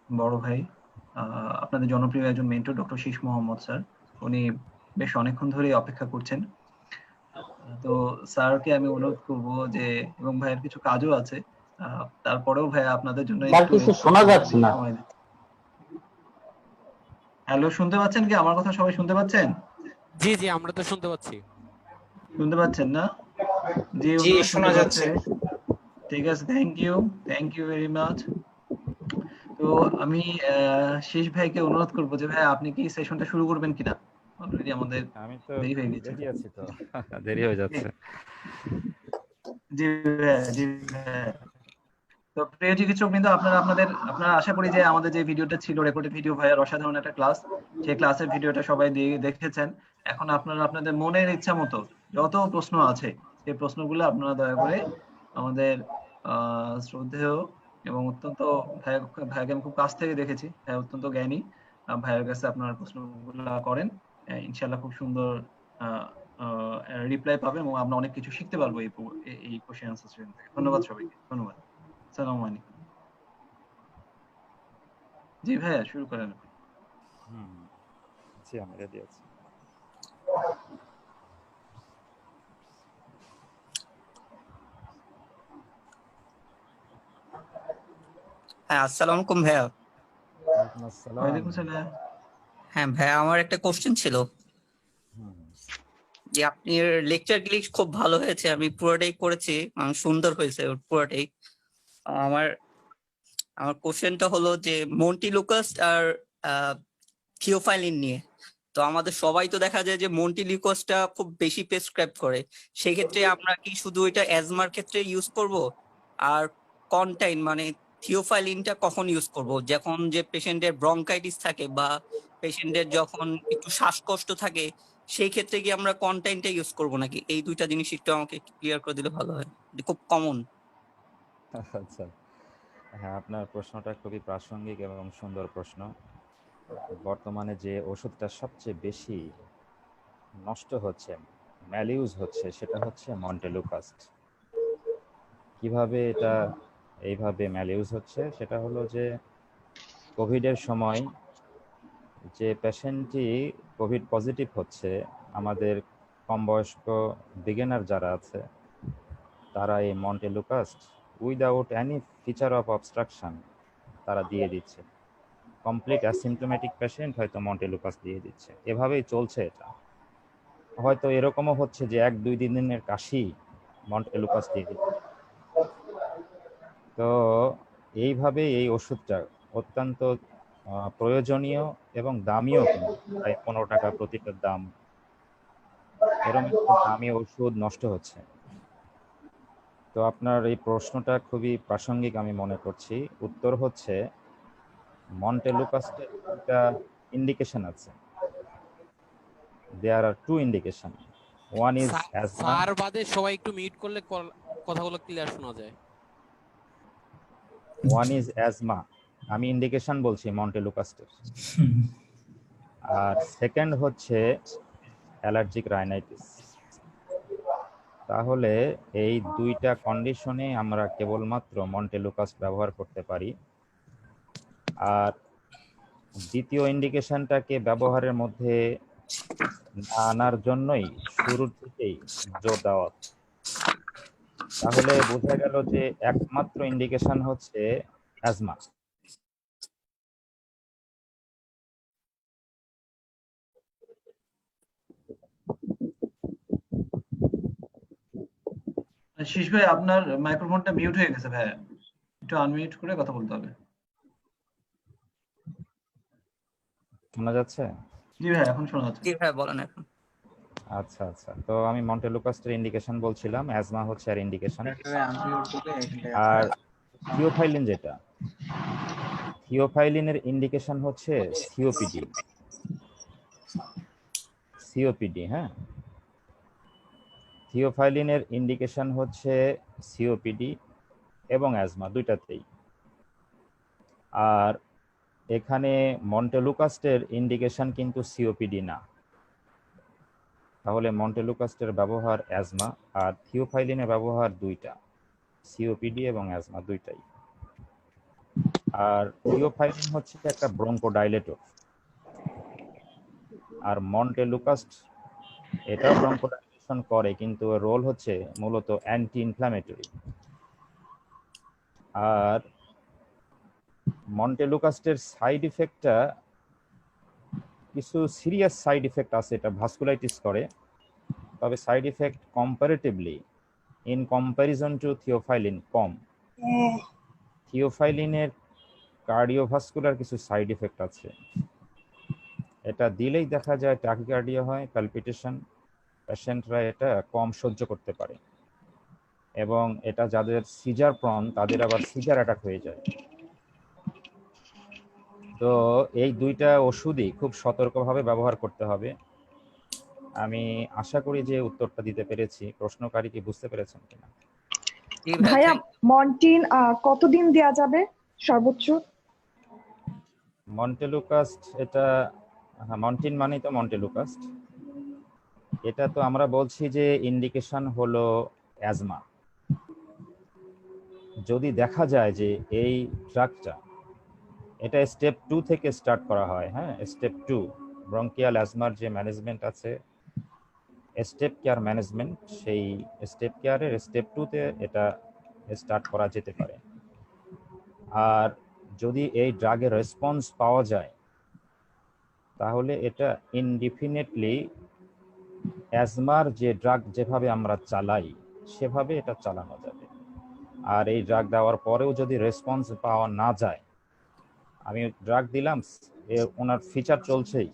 বড় ভাই, আপনাদের জনপ্রিয় একজন মেন্টর ডক্টর শীষ মোহাম্মদ স্যার। উনি বেশ অনেকক্ষণ ধরেই অপেক্ষা করছেন। তো স্যারকে আমি অনুরোধ করব যে, এবং ভাইয়ের কিছু কাজও আছে, তারপরেও ভাইয়া আপনাদের জন্য ভাই একটু কিছু শোনা যাচ্ছে না। সময় দিতে। হ্যালো, শুনতে পাচ্ছেন কি? আমার কথা সবাই শুনতে পাচ্ছেন? জি জি, আমরা তো শুনতে পাচ্ছি। শুনতে পাচ্ছেন না? জি, জি, উনিও শোনা শুনতে যাচ্ছে। পাচ্ছে। ঠিক আছে, থ্যাংক ইউ ভেরি মাচ। তো আমি শীষ ভাইকে অনুরোধ করব যে ভাই আপনি কি সেশনটা শুরু করবেন কিনা? অলরেডি আমাদের আমি তো দেরি হয়ে গেছে। রেডি আছি তো। দেরি হয়ে যাচ্ছে। জি ভাইয়া, জি ভাইয়া। তো প্রিয় চিকিৎসকবৃন্দ, আপনারা আশা করি যে আমাদের যে ভিডিওটা ছিল রেকর্ডেড ভিডিও ভাইয়ার অসাধারণ একটা ক্লাস, সেই ক্লাসের ভিডিওটা সবাই দেখেছেন। এখন আপনারা আপনাদের মনের ইচ্ছা মতো যত প্রশ্ন আছে সেই প্রশ্নগুলো আপনারা দয়া করে আমাদের শ্রদ্ধেয় এবং অত্যন্ত ভাইয়াকে আমি খুব কাছ থেকে দেখেছি, ভাইয়া অত্যন্ত জ্ঞানী, ভাইয়ের কাছে আপনারা প্রশ্নগুলো করেন। ইনশাল্লাহ খুব সুন্দর রিপ্লাই পাবেন এবং আমরা অনেক কিছু শিখতে পারবো এই কোশ্চেন আনসার সেশন থেকে। ধন্যবাদ সবাইকে, ধন্যবাদ। আসসালামু আলাইকুম। জি ভাইয়া, শুরু করেন আপনি। হুম, জি আমি রেডি আছি। হ্যাঁ, আসসালামু আলাইকুম ভাইয়া। ওয়ালাইকুম আসসালাম। ওয়ালাইকুম সালাম। হ্যাঁ ভাইয়া, আমার একটা কোশ্চেন ছিল হুম, যে আপনার লেকচার গুলি খুব ভালো হয়েছে, আমি পুরোটাই করেছি, সুন্দর হয়েছে পুরোটাই। আমার আমার কোশ্চেনটা হলো যে মন্টি লুকাস আর থিওফাইলিন নিয়ে। তো আমাদের সবাই তো দেখা যায় যে মন্টি লুকাসটা খুব বেশি প্রেসক্রাইব করে, সেই ক্ষেত্রে আমরা কি শুধু এটা অ্যাজমার ক্ষেত্রে ইউজ করব? আর কনটাইন মানে থিওফাইলিনটা কখন ইউজ করব? যখন যে পেশেন্টের ব্রঙ্কাইটিস থাকে বা পেশেন্টের যখন একটু শ্বাসকষ্ট থাকে, সেই ক্ষেত্রে কি আমরা কনটাইনটা ইউজ করব নাকি? এই দুইটা জিনিস একটু আমাকে ক্লিয়ার করে দিলে ভালো হয়, এটা খুব কমন। আচ্ছা। হ্যাঁ, আপনার প্রশ্নটা খুবই প্রাসঙ্গিক এবং সুন্দর প্রশ্ন। বর্তমানে যে ওষুধটা সবচেয়ে বেশি নষ্ট হচ্ছে, ম্যালিউজ হচ্ছে, সেটা হচ্ছে মন্টেলুকাস্ট। কিভাবে এটা এইভাবে ম্যালিউজ হচ্ছে? সেটা হলো যে কোভিডের সময় যে পেশেন্টটি কোভিড পজিটিভ হচ্ছে, আমাদের কম বয়স্ক বিগিনার যারা আছে তারা এই montelukast without any feature of obstruction তারা দিয়ে দিচ্ছে। কমপ্লিট অ্যাসিমটোমেটিক পেশেন্ট হয়তো মন্টেলুকাস দিয়ে দিচ্ছে। এভাবেই চলছে এটা। হয়তো এরকমও হচ্ছে যে 1-2 দিনের কাশি মন্টেলুকাস দিয়ে দিচ্ছে। তো এইভাবেই এই ওষুধটা অত্যন্ত প্রয়োজনীয় এবং দামিও, কিন্তু প্রায় 15 টাকা প্রতিটার দাম। এরকম একটা দামি ওষুধ নষ্ট হচ্ছে। তো আপনার এই প্রশ্নটা খুবই প্রাসঙ্গিক আমি মনে করছি। উত্তর হচ্ছে মন্টেলুকাস্টের দুটা ইন্ডিকেশন আছে। There are two indication. One is asthma. Sir বাদে সবাই একটু মিউট করলে কথাগুলো ক্লিয়ার শোনা যায়। ওয়ান ইজ অ্যাজমা, আমি ইন্ডিকেশন বলছি মন্টেলুকাস্টের। আর সেকেন্ড হচ্ছে অ্যালার্জিক রাইনাইটিস। তাহলে এই দুইটা কন্ডিশনে আমরা কেবলমাত্র মন্টেলুকাস্ট ব্যবহার করতে পারি। আর দ্বিতীয় ইন্ডিকেশনটাকে ব্যবহারের মধ্যে না আনার জন্যই শুরুর থেকেই জোর দেওয়া। তাহলে বোঝা গেল যে একমাত্র ইন্ডিকেশন হচ্ছে অ্যাজমা। শীষ ভাই, আপনার মাইক্রোফোনটা মিউট হয়ে গেছে ভাইয়া, একটু আনমিউট করে কথা বলতে হবে। শোনা যাচ্ছে? জি ভাই, এখন শোনা যাচ্ছে। জি ভাই, বলেন এখন। আচ্ছা আচ্ছা, তো আমি মন্টেলুকাস্টের ইন্ডিকেশন বলছিলাম, অ্যাজমা হচ্ছে আর ইন্ডিকেশন। আর থিওফাইলিন যেটা, থিওফাইলিনের ইন্ডিকেশন হচ্ছে সিওপিডি। সিওপিডি, হ্যাঁ, থিওফাইলিনের ইন্ডিকেশন হচ্ছে সিওপিডি এবং অ্যাজমা দুইটাতেই। আর এখানে মন্টেলুকাস্টের ইন্ডিকেশন কিন্তু সিওপিডি না। তাহলে মন্টেলুকাস্টের ব্যবহার অ্যাজমা, আর থিওফাইলিনের ব্যবহার দুইটা, সিওপিডি এবং অ্যাজমা দুইটাই। আর থিওফাইলিন হচ্ছে একটা ব্রঙ্কোডাইলেটর, আর মন্টেলুকাস্ট এটাও ব্রঙ্কোডাইলেশন করে, কিন্তু রোল হচ্ছে মূলত অ্যান্টি ইনফ্ল্যামেটরি। আর মন্টেলুকাস্টের সাইড ইফেক্টটা কিছু সিরিয়াস সাইড ইফেক্ট আছে, এটা ভাস্কুলাইটিস করে, তবে side effect comparatively in comparison to theophylline কম। থিওফাইলিনের কার্ডিওভাস্কুলার কিছু সাইড ইফেক্ট আছে, এটা দিলেই দেখা যায় ট্যাকিকার্ডিয়া হয়, প্যালপিটেশন, পেশেন্টরা এটা কম সহ্য করতে পারে, এবং এটা যাদের সিজার প্রন তাদের আবার সিজার অ্যাটাক হয়ে যায়। তো এই দুইটা ওষুধই খুব সতর্কভাবে ব্যবহার করতে হবে। আমি আশা করি যে উত্তরটা দিতে পেরেছি। প্রশ্নকারী কি বুঝতে পেরেছেন কিনা? জি ভাইয়া, ভাইয়া thank you. মন্টিন কতদিন দেয়া যাবে সর্বোচ্চ? মন্টেলুকাস্ট এটা, হ্যাঁ, মন্টিন মানেই তো মন্টেলুকাস্ট। এটা তো আমরা বলছি যে ইন্ডিকেশন হলো অ্যাজমা। যদি দেখা যায় যে এই ড্রাগটা এটা স্টেপ 2 থেকে স্টার্ট করা হয়, হ্যাঁ, স্টেপ 2 ব্রঙ্কিয়াল অ্যাজমার যে ম্যানেজমেন্ট আছে, স্টেপ কেয়ার ম্যানেজমেন্ট, সেই স্টেপ কেয়ারের স্টেপ 2-তে এটা স্টার্ট করা যেতে পারে। আর যদি এই ড্রাগের রেসপন্স পাওয়া যায় তাহলে এটা ইনডিফিনিটলি অ্যাজমার যে ড্রাগ যেভাবে আমরা চালাই সেভাবে এটা চালানো যাবে। আর এই ড্রাগ দেওয়ার পরেও যদি রেসপন্স পাওয়া না যায়, আমি ড্রাগ দিলাম, ওনার ফিচার চলছেই,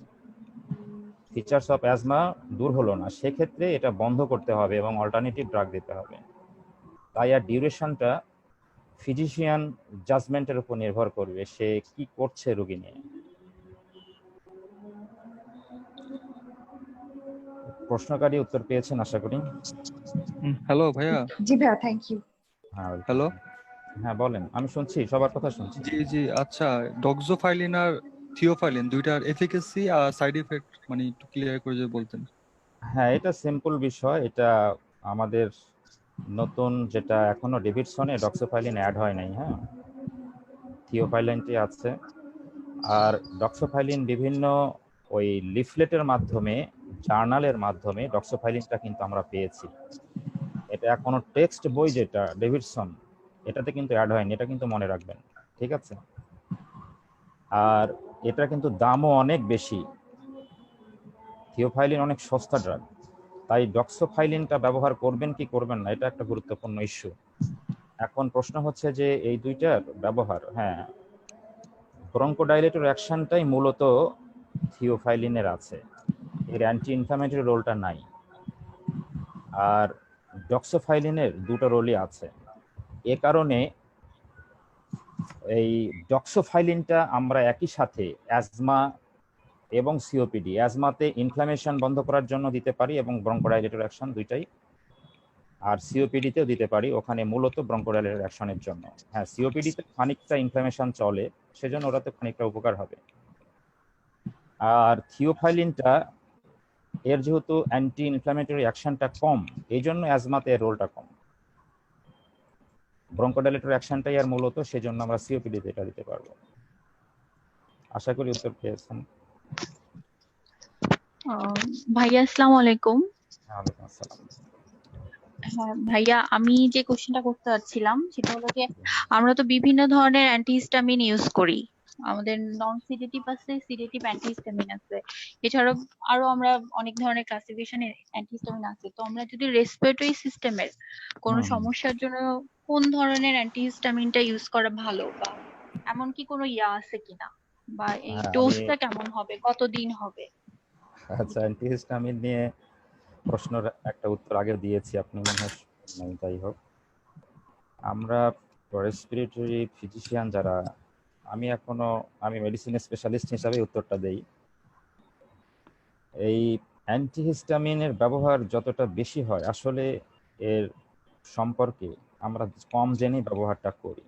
ফিচার্স অফ অ্যাজমা দূর হলো না, সেক্ষেত্রে এটা বন্ধ করতে হবে এবং অল্টারনেটিভ ড্রাগ দিতে হবে। তাই আর ডিউরেশনটা ফিজিশিয়ান জাজমেন্টের উপর নির্ভর করবে, সে কি করছে রোগী নিয়ে। প্রশ্নকারী উত্তর পেয়েছেন আশা করি। হ্যালো ভাইয়া। জি ভাইয়া, থ্যাংক ইউ। হ্যাঁ, হ্যালো। হ্যাঁ বলেন, আমি শুনছি, সবার কথা শুনছি। জি জি, আচ্ছা, ডক্সোফাইলিন আর থিওফাইলিন দুইটার এফিকাসি আর সাইড ইফেক্ট মানে একটু ক্লিয়ার করে যদি বলতেন। হ্যাঁ, এটা সিম্পল বিষয়। এটা আমাদের নতুন, যেটা এখনো ডেভিডসনে ডক্সোফাইলিন অ্যাড হয় নাই, হ্যাঁ, থিওফাইলিনটি আছে। আর ডক্সোফাইলিন বিভিন্ন ওই লিফলেটের মাধ্যমে, জার্নালের মাধ্যমে ডক্সোফাইলিনটা কিন্তু আমরা পেয়েছি। এটা এখনো টেক্সট বই যেটা ডেভিডসন, এটাতে কিন্তু অ্যাড হয়নি, এটা কিন্তু মনে রাখবেন, ঠিক আছে? আর এটা কিন্তু দামও অনেক বেশি, থিওফাইলিন অনেক সস্তা ড্রাগ, তাই ডক্সোফাইলিনটা ব্যবহার করবেন কি করবেন না এটা একটা গুরুত্বপূর্ণ ইস্যু। এখন প্রশ্ন হচ্ছে যে এই দুইটার ব্যবহার, হ্যাঁ, ব্রঙ্কোডাইলেটর অ্যাকশনটাই মূলত থিওফাইলিনের আছে, এর অ্যান্টি ইনফ্ল্যামেটরি রোলটা নাই। আর ডক্সোফাইলিনের দুটো রোলই আছে। এ কারণে এই ডক্সোফাইলিনটা আমরা একই সাথে অ্যাজমা এবং সিওপিডি, অ্যাজমাতে ইনফ্ল্যামেশন বন্ধ করার জন্য দিতে পারি এবং ব্রঙ্কোডাইলেটর অ্যাকশন দুইটাই, আর সিওপিডিতেও দিতে পারি, ওখানে মূলত ব্রঙ্কোডাইলেটর অ্যাকশনের জন্য। হ্যাঁ, সিওপিডিতে খানিকটা ইনফ্ল্যামেশন চলে, সেজন্য ওটাতে খানিকটা উপকার হবে। আর থিওফাইলিনটা এর যেহেতু অ্যান্টি ইনফ্ল্যামেটরি অ্যাকশনটা কম, এই জন্য অ্যাজমাতে এর রোলটা কম। ব্রঙ্কোডাইলেটর অ্যাকশনটাই আর মূলত, সেজন্য আমরা সিওপিডিতে এটা দিতে পারবো। আশা করি উত্তর পেয়েছেন। ভাইয়া আসসালামু আলাইকুম। ওয়ালাইকুম আসসালাম। হ্যাঁ ভাইয়া, আমি যে কোশ্চেনটা করতে চাচ্ছিলাম সেটা হলো যে আমরা তো বিভিন্ন ধরনের অ্যান্টিহিস্টামিন ইউজ করি। আমাদের নন সিডেটিভ আছে, সিডেটিভ অ্যান্টিহিস্টামিন আছে, এছাড়াও আরো আমরা অনেক ধরনের ক্লাসিফিকেশনের অ্যান্টিহিস্টামিন আছে। তো আমরা যদি রেসপিরেটরি সিস্টেমের কোনো সমস্যার জন্য কোন ধরনের অ্যান্টিহিস্টামিনটা ইউজ করা ভালো, বা এমন কি কোনো আছে কিনা, বা এই হ্যাঁ, ডোজটা কেমন হবে, কতদিন হবে? আচ্ছা, অ্যান্টিহিস্টামিন নিয়ে প্রশ্নের একটা উত্তর আগে দিয়েছি, আপনি মনে হয় নাই, যাই হোক। আমরা রেসপিরেটরি ফিজিশিয়ান যারা, আমি মেডিসিন স্পেশালিস্ট হিসাবে উত্তরটা দেই। এই অ্যান্টিহিস্টামিনের ব্যবহার যতটা বেশি হয়, আসলে এর সম্পর্কে আমরা কম জেনেই ব্যবহারটা করি।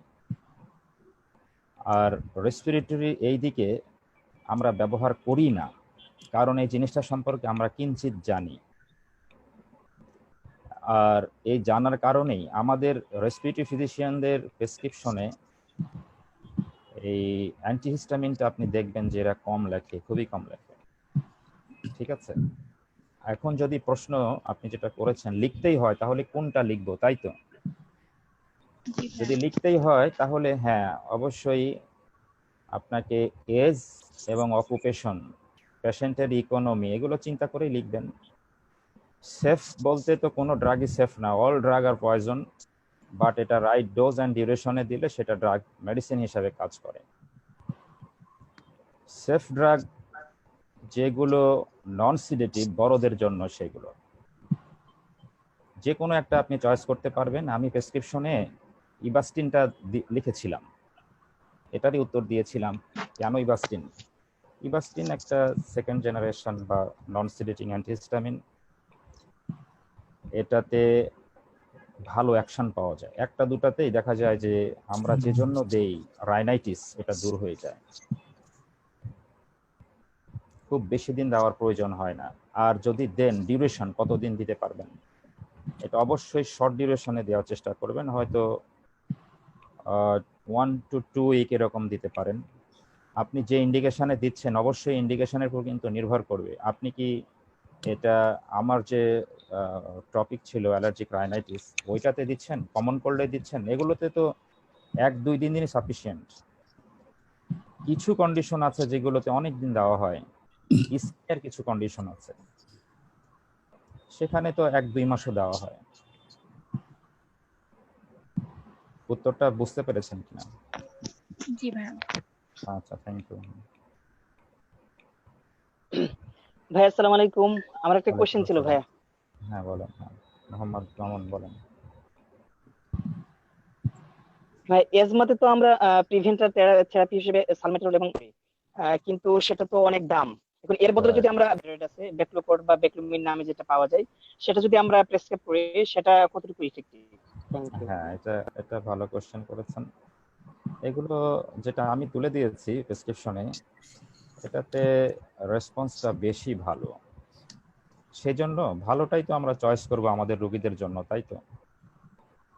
আর রেসপিরেটরি এই দিকে আমরা ব্যবহার করি না, কারণ এই জিনিসটা সম্পর্কে আমরা কিঞ্চিত জানি। আর এই জানার কারণেই আমাদের রেসপিরেটরি ফিজিশিয়ানদের প্রেসক্রিপশনে এই অ্যান্টিহিস্টামিনটা আপনি দেখবেন যে এরা কম লেখে, খুবই কম লেখে। ঠিক আছে, এখন যদি প্রশ্ন আপনি যেটা করেছেন লিখতেই হয় তাহলে কোনটা লিখবো, তাই তো? জি যদি ভাইয়া। লিখতেই হয় তাহলে হ্যাঁ অবশ্যই আপনাকে এজ এবং অকুপেশন, পেশেন্টের ইকোনমি, এগুলো চিন্তা করেই লিখবেন। সেফ বলতে তো কোনো ড্রাগই সেফ না, all drug are poison, but এটা রাইট ডোজ অ্যান্ড ডিউরেশনে দিলে সেটা ড্রাগ মেডিসিন হিসাবে কাজ করে। সেফ ড্রাগ যেগুলো নন সিডেটিভ বড়দের জন্য, সেগুলো যে কোনো একটা আপনি চয়েস করতে পারবেন। আমি প্রেসক্রিপশনে ইবাস্টিনটা লিখেছিলাম, এটারই উত্তর দিয়েছিলাম। কেন ইবাস্টিন? ইবাস্টিন একটা সেকেন্ড জেনারেশন বা নন সিডেটিং অ্যান্টিহিস্টামিন, এটাতে ভালো অ্যাকশন পাওয়া যায়। একটা দুটাতেই দেখা যায় যে আমরা যে জন্য দেই রাইনাইটিস, এটা দূর হয়ে যায়, খুব বেশি দিন দেওয়ার প্রয়োজন হয় না। আর যদি দেন ডিউরেশন কতদিন দিতে পারবেন, এটা অবশ্যই শর্ট ডিউরেশনে দেওয়ার চেষ্টা করবেন, হয়তো 1 to 2 উইক এরকম দিতে পারেন। আপনি যে ইন্ডিকেশনে দিচ্ছেন অবশ্যই ইন্ডিকেশনের উপর কিন্তু নির্ভর করবে। আপনি কি এটা, আমার যে টপিক ছিল অ্যালার্জিক রাইনাইটিস, ওইটাতে দিচ্ছেন, কমন কোল্ডে দিচ্ছেন, এগুলোতে তো 1-2 দিনই সাফিসিয়েন্ট। কিছু কন্ডিশন আছে যেগুলোতে অনেক দিন দেওয়া হয়, স্কিনের কিছু কন্ডিশন আছে সেখানে তো 1-2 মাসও দেওয়া হয়। উত্তরটা বুঝতে পেরেছেন কিনা? জি ভাইয়া। আচ্ছা, থ্যাংক ইউ। ভাইয়া আসসালামু আলাইকুম। আমার একটা কোশ্চেন ছিল ভাইয়া। হ্যাঁ বলেন। হ্যাঁ, মোহাম্মদ মামুন বলেন। ভাই এজমাতে তো আমরা প্রিভেন্টার থেরাপি হিসেবে সালমেট্রল এবং কিন্তু সেটা তো অনেক দাম। এখন এর বদলে যদি আমরা আছে বেক্লোকোড বা বেক্লোমিন নামে যেটা পাওয়া যায়, সেটা যদি আমরা প্রেসক্রাইব করি সেটা কতটুকু ইফেক্টিভ? হ্যাঁ, এটা ভালো কোশ্চেন করেছেন। এগুলো যেটা আমি তুলে দিয়েছি প্রেসক্রিপশনে, এটাতে রেসপন্সটা বেশি ভালো, সেজন্য ভালোটাই তো আমরা চয়েস করব আমাদের রোগীদের জন্য, তাই তো?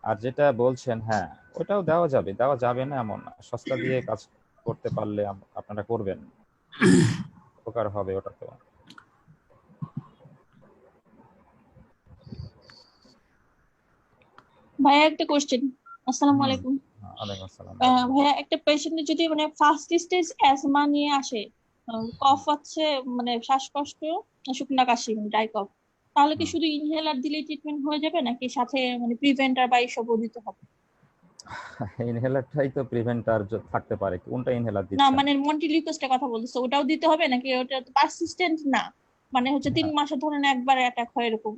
আর যেটা বলছেন, হ্যাঁ ওটাও দেওয়া যাবে, দেওয়া যাবে না এমন না, সস্তা দিয়ে কাজ করতে পারলে আপনারা করবেন, উপকার হবে ওটা তো। ভাইয়া একটা কোশ্চেন। আসসালামু আলাইকুম। ওয়ালাইকুম আসসালাম। ভাইয়া একটা পেশেন্টের যদি মানে ফার্স্ট স্টেজ অ্যাজমা নিয়ে আসে, কফ আছে মানে শ্বাসকষ্ট, শুকনা কাশি ড্রাই কফ, তাহলে কি শুধু ইনহেলার দিলেই ট্রিটমেন্ট হয়ে যাবে নাকি সাথে মানে প্রিভেন্টার বা এইসবও দিতে হবে? ইনহেলারটাই তো প্রিভেন্টার থাকতে পারে, কোনটা ইনহেলার না দিচ্ছেন? মানে মন্টিলিউকাসটা কথা বলতেছে, ওটাও দিতে হবে নাকি ওটা পারসিস্টেন্ট না, মানে হচ্ছে 3 মাসে ধরেন একবার অ্যাটাক হয় এরকম,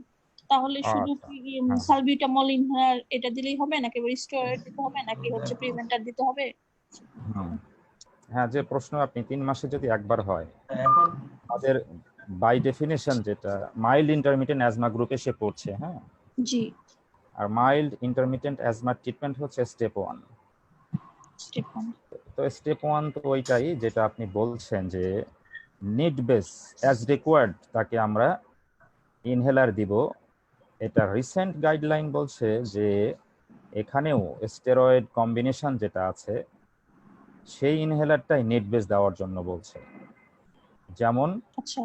তাহলে শুধু আচ্ছা, কি হ্যাঁ। সালবিউটামল ইনহেলার এটা দিলেই হবে নাকি স্টেরয়েড দিতে হবে নাকি হচ্ছে প্রিভেন্টার দিতে হবে? হ্যাঁ, যে প্রশ্ন আপনি 3 মাসে যদি একবার হয়, এখন আমাদের বাই ডেফিনেশন যেটা মাইল্ড ইন্টারমিটেন্ট অ্যাজমা গ্রুপে সে পড়ছে। হ্যাঁ, জি, আর মাইল্ড ইন্টারমিটেন্ট অ্যাজমা ট্রিটমেন্ট হচ্ছে স্টেপ 1। স্টেপ 1। তো স্টেপ 1 তো ওইটাই যেটা আপনি বলছেন যে নিড বেস অ্যাজ রিকোয়ার্ড তাকে আমরা ইনহেলার দিব। এটা রিসেন্ট গাইডলাইন বলছে যে এখানেও স্টেরয়েড কম্বিনেশন যেটা আছে সেই ইনহেলারটাই নিড বেস দেওয়ার জন্য বলছে। যেমন আচ্ছা,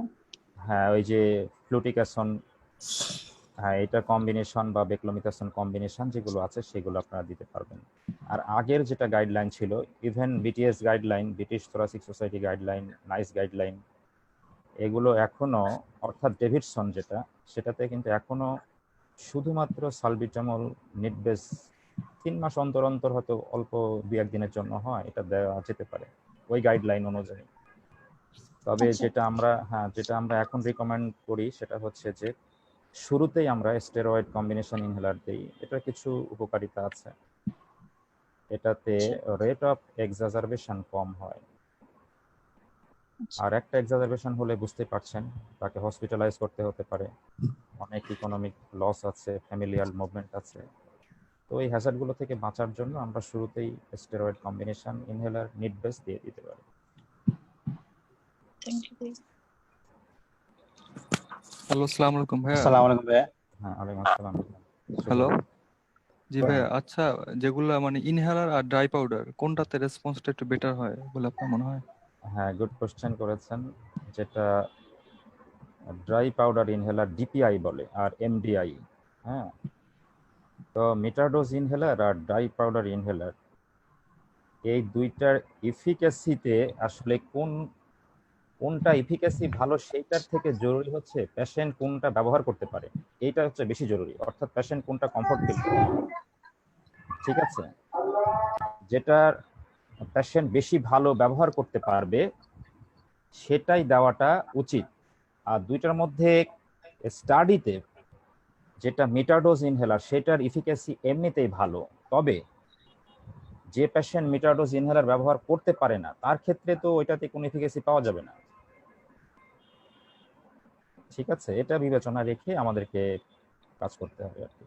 হ্যাঁ, ওই যে ফ্লুটিকাসন, হ্যাঁ এটা কম্বিনেশন বা বেক্লোমিথাসন কম্বিনেশন যেগুলো আছে সেগুলো আপনারা দিতে পারবেন। আর আগের যেটা গাইডলাইন ছিল, even BTS guideline, British thoracic society guideline, nice guideline, এগুলো এখনো, অর্থাৎ ডেভিডসন যেটা, সেটাতে কিন্তু এখনো শুধুমাত্র সালবিটামল নিড বেস 3 মাস অন্তর অন্তর হয়তো অল্প 2-1 দিনের জন্য হয়, এটা দেওয়া যেতে পারে ওই গাইডলাইন অনুযায়ী। তবে যেটা আমরা এখন রিকমেন্ড করি সেটা হচ্ছে যে শুরুতেই আমরা স্টেরয়েড কম্বিনেশন ইনহেলার দিই। এটার কিছু উপকারিতা আছে, এটাতে রেট অফ এক্সাজারবেশন কম হয়। আর একটা এক্সাজারবেশন হলে বুঝতে পারছেন তাকে হসপিটালাইজ করতে হতে পারে, অনেক ইকোনমিক লস আছে, ফ্যামিলিয়াল মুভমেন্ট আছে। তো এই হ্যাজার্ডগুলো থেকে বাঁচার জন্য আমরা শুরুতেই steroid combination inhaler need base দিয়ে দিতে পারি। Thank you. হ্যালো, আসসালামু আলাইকুম ভাইয়া। আসসালামু আলাইকুম ভাইয়া। হ্যাঁ, ওয়ালাইকুম আসসালাম। হ্যালো, জি ভাই, আচ্ছা যেগুলা মানে ইনহেলার আর ড্রাই পাউডার কোনটাতে রেসপন্সটা একটু বেটার হয় বলে আপনার মনে হয়? হ্যাঁ, গুড কোশ্চেন করেছেন। যেটা ড্রাই পাউডার ইনহেলার ডিপিআই বলে আর এমডিআই। হ্যাঁ, তো মিটারডোজ ইনহেলার আর ড্রাই পাউডার ইনহেলার এই দুইটার এফিকাসিতে আসলে কোনটা এফিকাসি ভালো সেইটার থেকে জরুরি হচ্ছে পেশেন্ট কোনটা ব্যবহার করতে পারে, এইটা হচ্ছে বেশি জরুরি। অর্থাৎ পেশেন্ট কোনটা কমফোর্ট ফিল করে, ঠিক আছে? যেটার পেশেন্ট বেশি ভালো ব্যবহার করতে পারবে সেটাই দেওয়াটা উচিত। আর দুইটার মধ্যে স্টাডিতে যেটা মিটারডোজ ইনহেলার সেটার এফিকাসি এমনিতেই ভালো, তবে যে পেশেন্ট মিটারডোজ ইনহেলার ব্যবহার করতে পারে না তার ক্ষেত্রে তো ওইটাতে কোনো এফিকাসি পাওয়া যাবে না, ঠিক আছে? এটা বিবেচনা রেখে আমাদেরকে কাজ করতে হবে আর কি।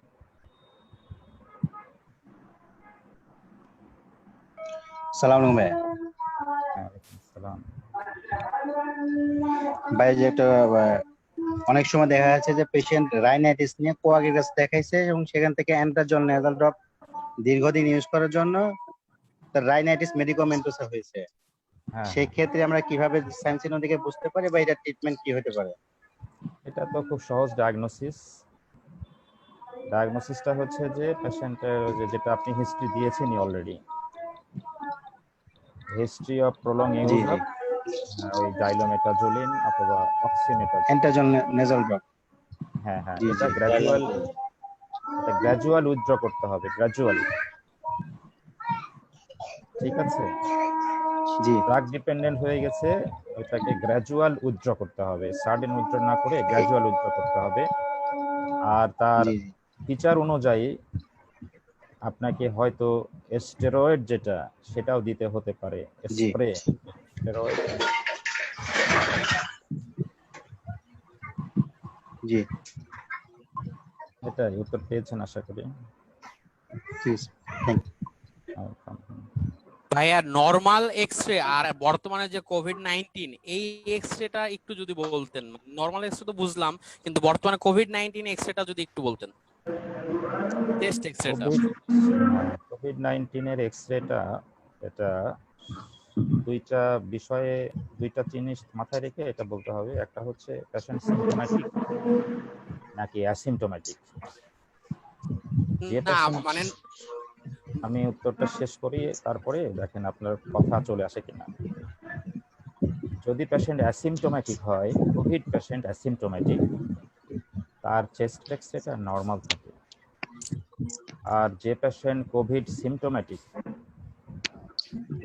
সালাম আলাইকুম ভাই। ওয়ালাইকুম আসসালাম। ভাই যে একটা অনেক সময় দেখা যাচ্ছে যে পেশেন্ট রাইনাইটিস নিয়ে কোয়াগের কাছে দেখাইছে এবং সেখান থেকে অ্যান্টাজল নেজাল ড্রপ দীর্ঘদিন ইউজ করার জন্য তার রাইনাইটিস মেডিকোমেন্টোসা হয়েছে। হ্যাঁ, সেই ক্ষেত্রে আমরা কিভাবে সাইন চিহ্ন থেকে বুঝতে পারি বা এটা ট্রিটমেন্ট কি হতে পারে? এটা তো খুব সহজ ডায়াগনোসিসটা হচ্ছে যে পেশেন্টের যেটা আপনি হিস্ট্রি দিয়েছেনই already, history of prolonged use জি অফ ওই ডাইলোমেটাজোলিন অথবা অক্সিমেটাজোলিন। অ্যান্টাজল nasal drop. হ্যাঁ হ্যাঁ, জি এটা জি গ্র্যাজুয়াল উইথড্র করতে হবে, গ্র্যাজুয়াল, ঠিক আছে? জি ড্রাগ ডিপেন্ডেন্ট হয়ে গেছে, এটাকে গ্র্যাজুয়াল উইথড্র করতে হবে, সাডেন উইথড্র না করে গ্র্যাজুয়াল উইথড্র করতে হবে। আর তার জি জি ফিচার অনুযায়ী আপনাকে হয়তো স্টেরয়েড যেটা সেটাও দিতে হতে পারে, জি স্প্রে স্টেরয়েড। জি এটাই উত্তর পেয়েছেন আশা করি। প্লিজ থ্যাংক ভাইয়া নরমাল এক্সরে আর বর্তমানে যে কোভিড-19 এই এক্সরেটা একটু যদি বলতেন। নরমাল এক্সরে তো বুঝলাম, কিন্তু বর্তমানে কোভিড-19 এক্সরেটা যদি একটু বলতেন, টেস্ট এক্সরেটা। কোভিড-19 এর এক্সরেটা, এটা দুইটা বিষয়ে দুইটা জিনিস মাথায় রেখে এটা বলতে হবে। একটা হচ্ছে পেশেন্ট সিম্পটোম্যাটিক নাকি অ্যাসিম্পটোম্যাটিক। যে না পেশেন্ট, মানে আমি উত্তরটা শেষ করি তারপরে দেখেন আপনার কথা চলে আসে কিনা। যদি পেশেন্ট অ্যাসিম্পটোম্যাটিক হয়, কোভিড পেশেন্ট অ্যাসিম্পটোম্যাটিক, তার চেস্ট এক্সরেটা নর্মাল থাকে। আর যে পেশেন্ট কোভিড সিম্পটোম্যাটিক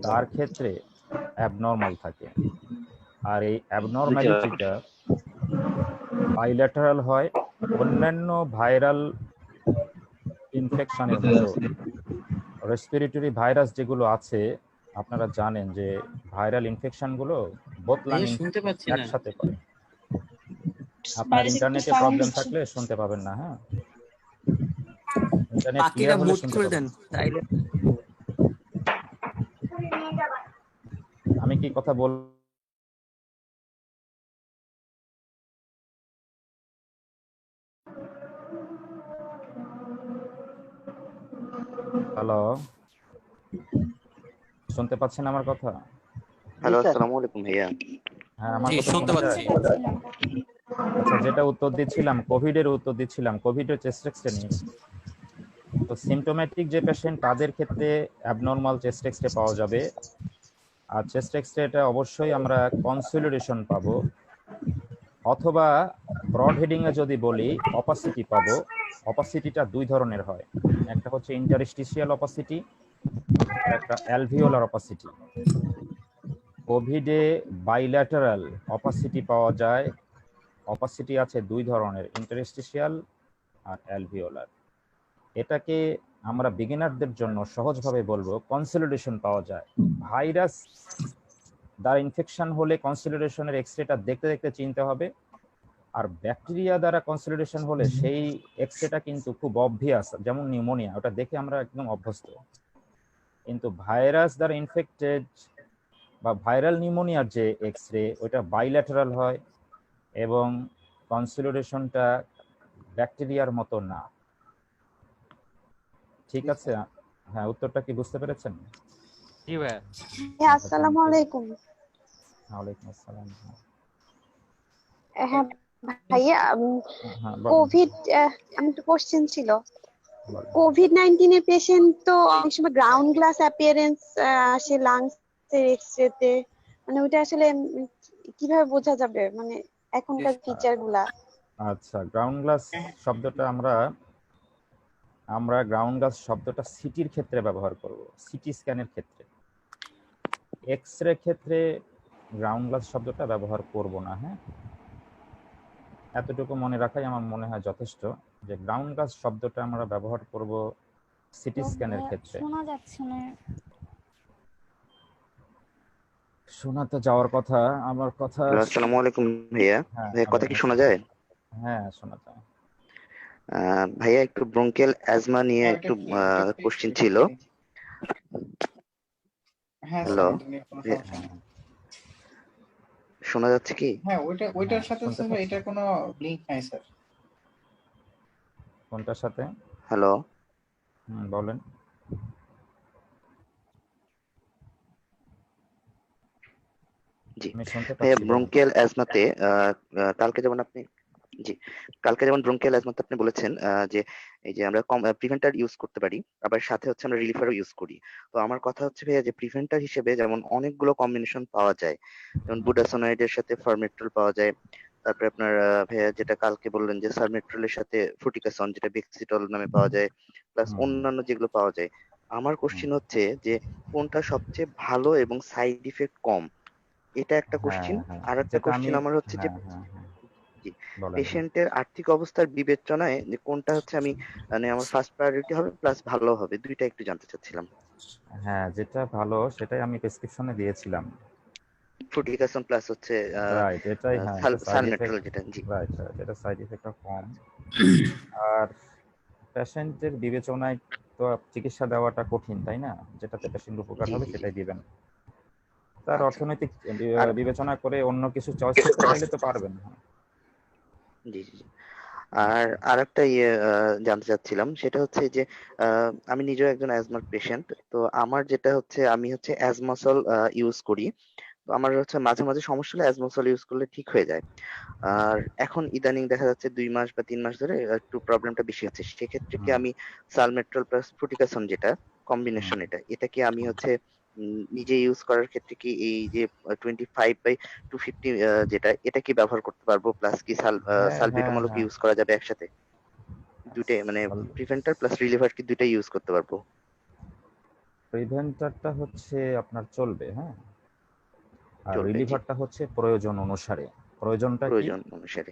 তার ক্ষেত্রে অ্যাবনর্মাল থাকে। আর এই অ্যাবনর্ম্যালিটিটা বাইল্যাটারাল হয়। অন্যান্য ভাইরাল ইনফেকশনের মতো রেসপিরেটরি ভাইরাস যেগুলো আছে, আপনারা জানেন যে ভাইরাল ইনফেকশনগুলো বোথ লাং একসাথে করে। আপনার ইন্টারনেটে প্রবলেম থাকলে শুনতে পাবেন না। হ্যাঁ, ইন্টারনেট ক্লিয়ার হলে শুনতে পাবেন। আমি কি কথা বল, হ্যালো, শুনতে পাচ্ছেন আমার কথা? হ্যালো আসসালামু আলাইকুম ভাইয়া। হ্যাঁ, আমার জি কথা শুনতে শোনা যায়? পাচ্ছি। আচ্ছা, যেটা উত্তর দিচ্ছিলাম কোভিডের উত্তর দিচ্ছিলাম, কোভিডের চেস্ট এক্সরে নিয়ে। তো সিম্পটোম্যাটিক যে পেশেন্ট তাদের ক্ষেত্রে অ্যাবনর্মাল চেস্ট এক্সরে পাওয়া যাবে। আর চেস্ট এক্সরে এটা অবশ্যই আমরা কনসলিডেশন পাবো, অথবা ব্রড হেডিং এ যদি বলি অপাসিটি পাবো। অপাসিটিটা দুই ধরনের হয়, একটা হচ্ছে ইন্টারস্টিশিয়াল অপাসিটি, একটা অ্যালভিওলার অপাসিটি। কোভিডে বাইল্যাটারাল অপাসিটি পাওয়া যায়। অপাসিটি আছে দুই ধরনের, ইন্টারস্টিশিয়াল আর অ্যালভিওলার। এটাকে আমরা বিগিনারদের জন্য সহজভাবে বলবো কনসলিডেশন পাওয়া যায়। ভাইরাস দ্বারা ইনফেকশন হলে কনসলিডেশনের এক্সরেটা দেখতে দেখতে চিনতে হবে। আর ব্যাকটেরিয়া দ্বারা কনসলিডেশন হলে সেই এক্সরেটা কিন্তু খুব অবভিয়াস, যেমন নিউমোনিয়া, ওটা দেখে আমরা একদম অভ্যস্ত। কিন্তু ভাইরাস দ্বারা ইনফেক্টেড বা ভাইরাল নিউমোনিয়ার যে এক্সরে, ওইটা বাইল্যাটারাল হয় এবং কনসলিডেশনটা ব্যাকটেরিয়ার মতো না, ঠিক আছে। হ্যাঁ, উত্তরটা কি বুঝতে পেরেছেন? জি ভাইয়া। হ্যাঁ, আচ্ছা, আসসালামু thank you. আলাইকুম। ওয়ালাইকুম আসসালাম। হ্যাঁ ভাইয়া, হ্যাঁ, বলেন কোভিড, আমি একটু কোশ্চেন ছিল। বলেন। কোভিড-19 এর পেশেন্ট তো অনেক সময় গ্রাউন্ড গ্লাস অ্যাপিয়ারেন্স আসে লাংস এর এক্সরেতে, মানে ওইটা আসলে কিভাবে বোঝা যাবে, মানে এখনকার ফিচার গুলা? আচ্ছা, গ্রাউন্ড গ্লাস শব্দটা আমরা গ্রাউন্ড গ্লাস শব্দটা সিটির ক্ষেত্রে ব্যবহার করব, সিটি স্ক্যানের ক্ষেত্রে। এক্স রে ক্ষেত্রে গ্রাউন্ড গ্লাস শব্দটা ব্যবহার করব না। হ্যাঁ, এতটুকু মনে রাখাই আমার মনে হয় যথেষ্ট, যে গ্রাউন্ড গ্লাস শব্দটা আমরা ব্যবহার করব সিটি স্ক্যানের ক্ষেত্রে। শোনা যাচ্ছে না। শোনা তো যাওয়ার কথা, আমার কথা। আসসালামু আলাইকুম ভাইয়া। হ্যাঁ, ভাইয়া কথা কি শোনা যায়? হ্যাঁ, শোনা যায়। ভাইয়া একটু ব্রঙ্কিয়াল অ্যাজমা নিয়ে একটু কোশ্চেন ছিল। হ্যালো, শোনা যাচ্ছে কি? হ্যাঁ, ওইটার সাথে শুনতে স্যার পাচ্ছি। এটা কোনো লিংক নাই স্যার। কোনটার সাথে? হ্যালো, বলেন। জি আমি শুনতে ভাইয়া, পাচ্ছি, বলেন। ব্রঙ্কিয়াল অ্যাজমাতে কালকে যেমন আপনি ব্রঙ্কিয়াল অ্যাজমাতে আপনি বলেছেন যে এই যে আমরা প্রিভেন্টার ইউজ করতে পারি, আবার সাথে হচ্ছে আমরা রিলিফারও ইউজ করি। তো আমার কথা হচ্ছে ভাইয়া, যে প্রিভেন্টার হিসেবে যেমন অনেকগুলো কম্বিনেশন পাওয়া যায়, যেমন বুডাসোনাইডের সাথে ফার্মেট্রল পাওয়া যায়, তারপরে আপনার ভাইয়া যেটা কালকে বললেন যে সারমেট্রলের সাথে ফ্লুটিকাসন যেটা বেক্সিটল নামে পাওয়া যায়, প্লাস অন্যান্য যেগুলো পাওয়া যায়। আমার কোশ্চিন হচ্ছে যে কোনটা সবচেয়ে ভালো এবং সাইড ইফেক্ট কম, এটা একটা কোশ্চিন। আর একটা যেটা কোশ্চিন আমি আমার হচ্ছে যে জি, বলেন। পেশেন্টের আর্থিক অবস্থার বিবেচনায় যে কোনটা হচ্ছে আমি মানে আমার ফার্স্ট প্রায়োরিটি হবে প্লাস ভালো হবে, দুইটা একটু জানতে চাচ্ছিলাম। হ্যাঁ, যেটা ভালো সেটাই আমি প্রেসক্রিপশনে দিয়েছিলাম। ফ্লুটিকাসন প্লাস হচ্ছে রাইট, এটাই। হ্যাঁ, এটা সাইড সালমেট্রল ইফেক্ট। যেটা। জি, রাইট, এটা সাইড ইফেক্টটা কম। আর পেশেন্টের বিবেচনায় তো চিকিৎসা দেওয়াটা কঠিন, তাই না? যেটাতে পেশেন্ট উপকার জি, হবে জি, জি। সেটাই দিবেন। তার আচ্ছা। অর্থনৈতিক আর বিবেচনা করে অন্য কিছু চয়েস করতে চাইলে তো পারবেন। জি, জি, জি। আর আরেকটা জানতে চাচ্ছিলাম, সেটা হচ্ছে যে আমি নিজেও একজন অ্যাজমার পেশেন্ট। তো আমার যেটা হচ্ছে, আমি হচ্ছে অ্যাজমাসল ইউজ করি। তো আমার হচ্ছে মাঝে মাঝে সমস্যা হলে অ্যাজমাসল ইউজ করলে ঠিক হয়ে যায়। আর এখন ইদানিং দেখা যাচ্ছে 2 মাস বা 3 মাস ধরে একটু প্রবলেমটা বেশি হচ্ছে। সেক্ষেত্রে কি আমি সালমেট্রল প্লাস ফ্লুটিকাসন যেটা কম্বিনেশন, এটা কি আমি হচ্ছে নিজে ইউজ করার ক্ষেত্রে কি এই যে 25/250 যেটা, এটা কি ব্যবহার করতে পারবো? প্লাস কি হ্যাঁ, হ্যাঁ, সালবিটামলও কি হ্যাঁ। ইউজ করা যাবে একসাথে? দুইটাই মানে প্রিভেন্টার প্লাস রিলিভার কি দুইটাই ইউজ করতে পারবো? প্রিভেন্টারটা হচ্ছে আপনার চলবে, হ্যাঁ। আর চলবে, জি। রিলিভারটা হচ্ছে প্রয়োজন অনুসারে। প্রয়োজনটা কি? প্রয়োজন অনুসারে।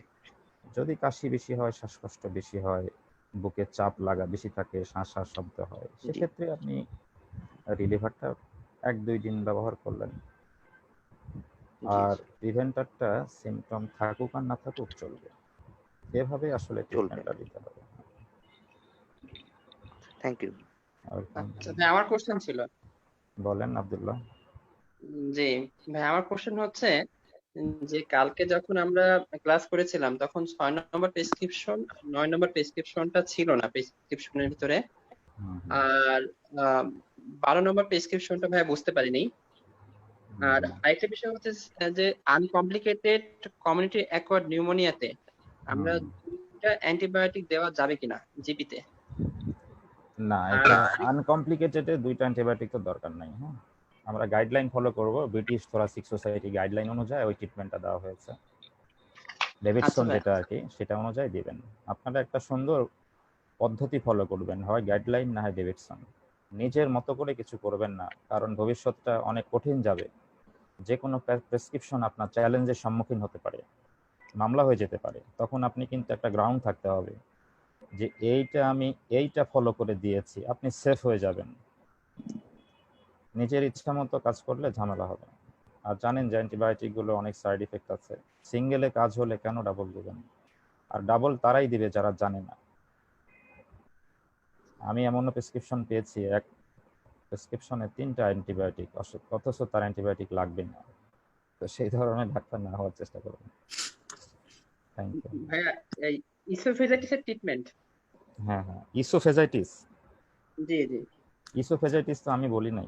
যদি কাশি বেশি হয়, শ্বাসকষ্ট বেশি হয়, বুকে চাপ লাগা বেশি থাকে, শ্বাস শব্দ হয়, জি, সেক্ষেত্রে আপনি রিলিভারটা 1-2 দিন ব্যবহার করলেন। জি, আর জি, প্রিভেন্টারটা সিমটম থাকুক আর না থাকুক চলবে। এভাবে আসলে চলবে। ট্রিটমেন্টটা দিতে হবে। Thank you. আচ্ছা ভাই, আমার কোশ্চেন ছিল। বলেন আব্দুল্লাহ। জি ভাই, আমার কোশ্চেন হচ্ছে যে কালকে যখন আমরা ক্লাস করেছিলাম তখন 6 নম্বর প্রেসক্রিপশন, 9 নম্বর প্রেসক্রিপশনটা ছিল না প্রেসক্রিপশনের ভিতরে। আর 12 নম্বর প্রেসক্রিপশনটা ভাই বুঝতে পারিনি। আর আরেকটা বিষয় হচ্ছে যে আনকমপ্লিকেটেড কমিউনিটি অ্যাকোয়ার্ড নিউমোনিয়াতে আমরা 2টা অ্যান্টিবায়োটিক দেওয়া যাবে কিনা জিপিতে? না, এটা আনকমপ্লিকেটেডে 2টা অ্যান্টিবায়োটিক তো দরকার নাই। হ্যাঁ, আমরা গাইডলাইন ফলো করব, ব্রিটিশ থোরাসিক সোসাইটি গাইডলাইন অনুযায়ী ওই ট্রিটমেন্টটা দেওয়া হয়েছে। ডেভিডসন যেটা আর কি, সেটা অনুযায়ী দিবেন। আপনারা একটা সুন্দর পদ্ধতি ফলো করবেন, হয় গাইডলাইন না হয় ডেভিডসন। নিজের মতো করে কিছু করবেন না, কারণ ভবিষ্যৎটা অনেক কঠিন যাবে। যে কোনো প্রেসক্রিপশন আপনার চ্যালেঞ্জের সম্মুখীন হতে পারে, মামলা হয়ে যেতে পারে। তখন আপনি কিন্তু একটা গ্রাউন্ড থাকতে হবে যে আমি এইটা ফলো করে দিয়েছি, আপনি সেফ হয়ে যাবেন। নিজের ইচ্ছা মতো কাজ করলে ঝামেলা হবে। আর জানেন যে অ্যান্টিবায়োটিকগুলো অনেক সাইড ইফেক্ট আছে। সিঙ্গেলে কাজ হলে কেন ডাবল দিবেন? আর ডাবল তারাই দিবে যারা জানে না। আমি এমনও প্রেসক্রিপশন পেয়েছি, এক প্রেসক্রিপশনে 3টা অ্যান্টিবায়োটিক, অথচ তার অ্যান্টিবায়োটিক লাগবে না। তো সেই ধরনের ডাক্তার না হওয়ার চেষ্টা করবেন। Thank you. ভাইয়া, এই ইসোফেজাইটিসের ট্রিটমেন্ট। হ্যাঁ, ইসোফেজাইটিস। জি জি। ইসোফেজাইটিস তো আমি বলি নাই।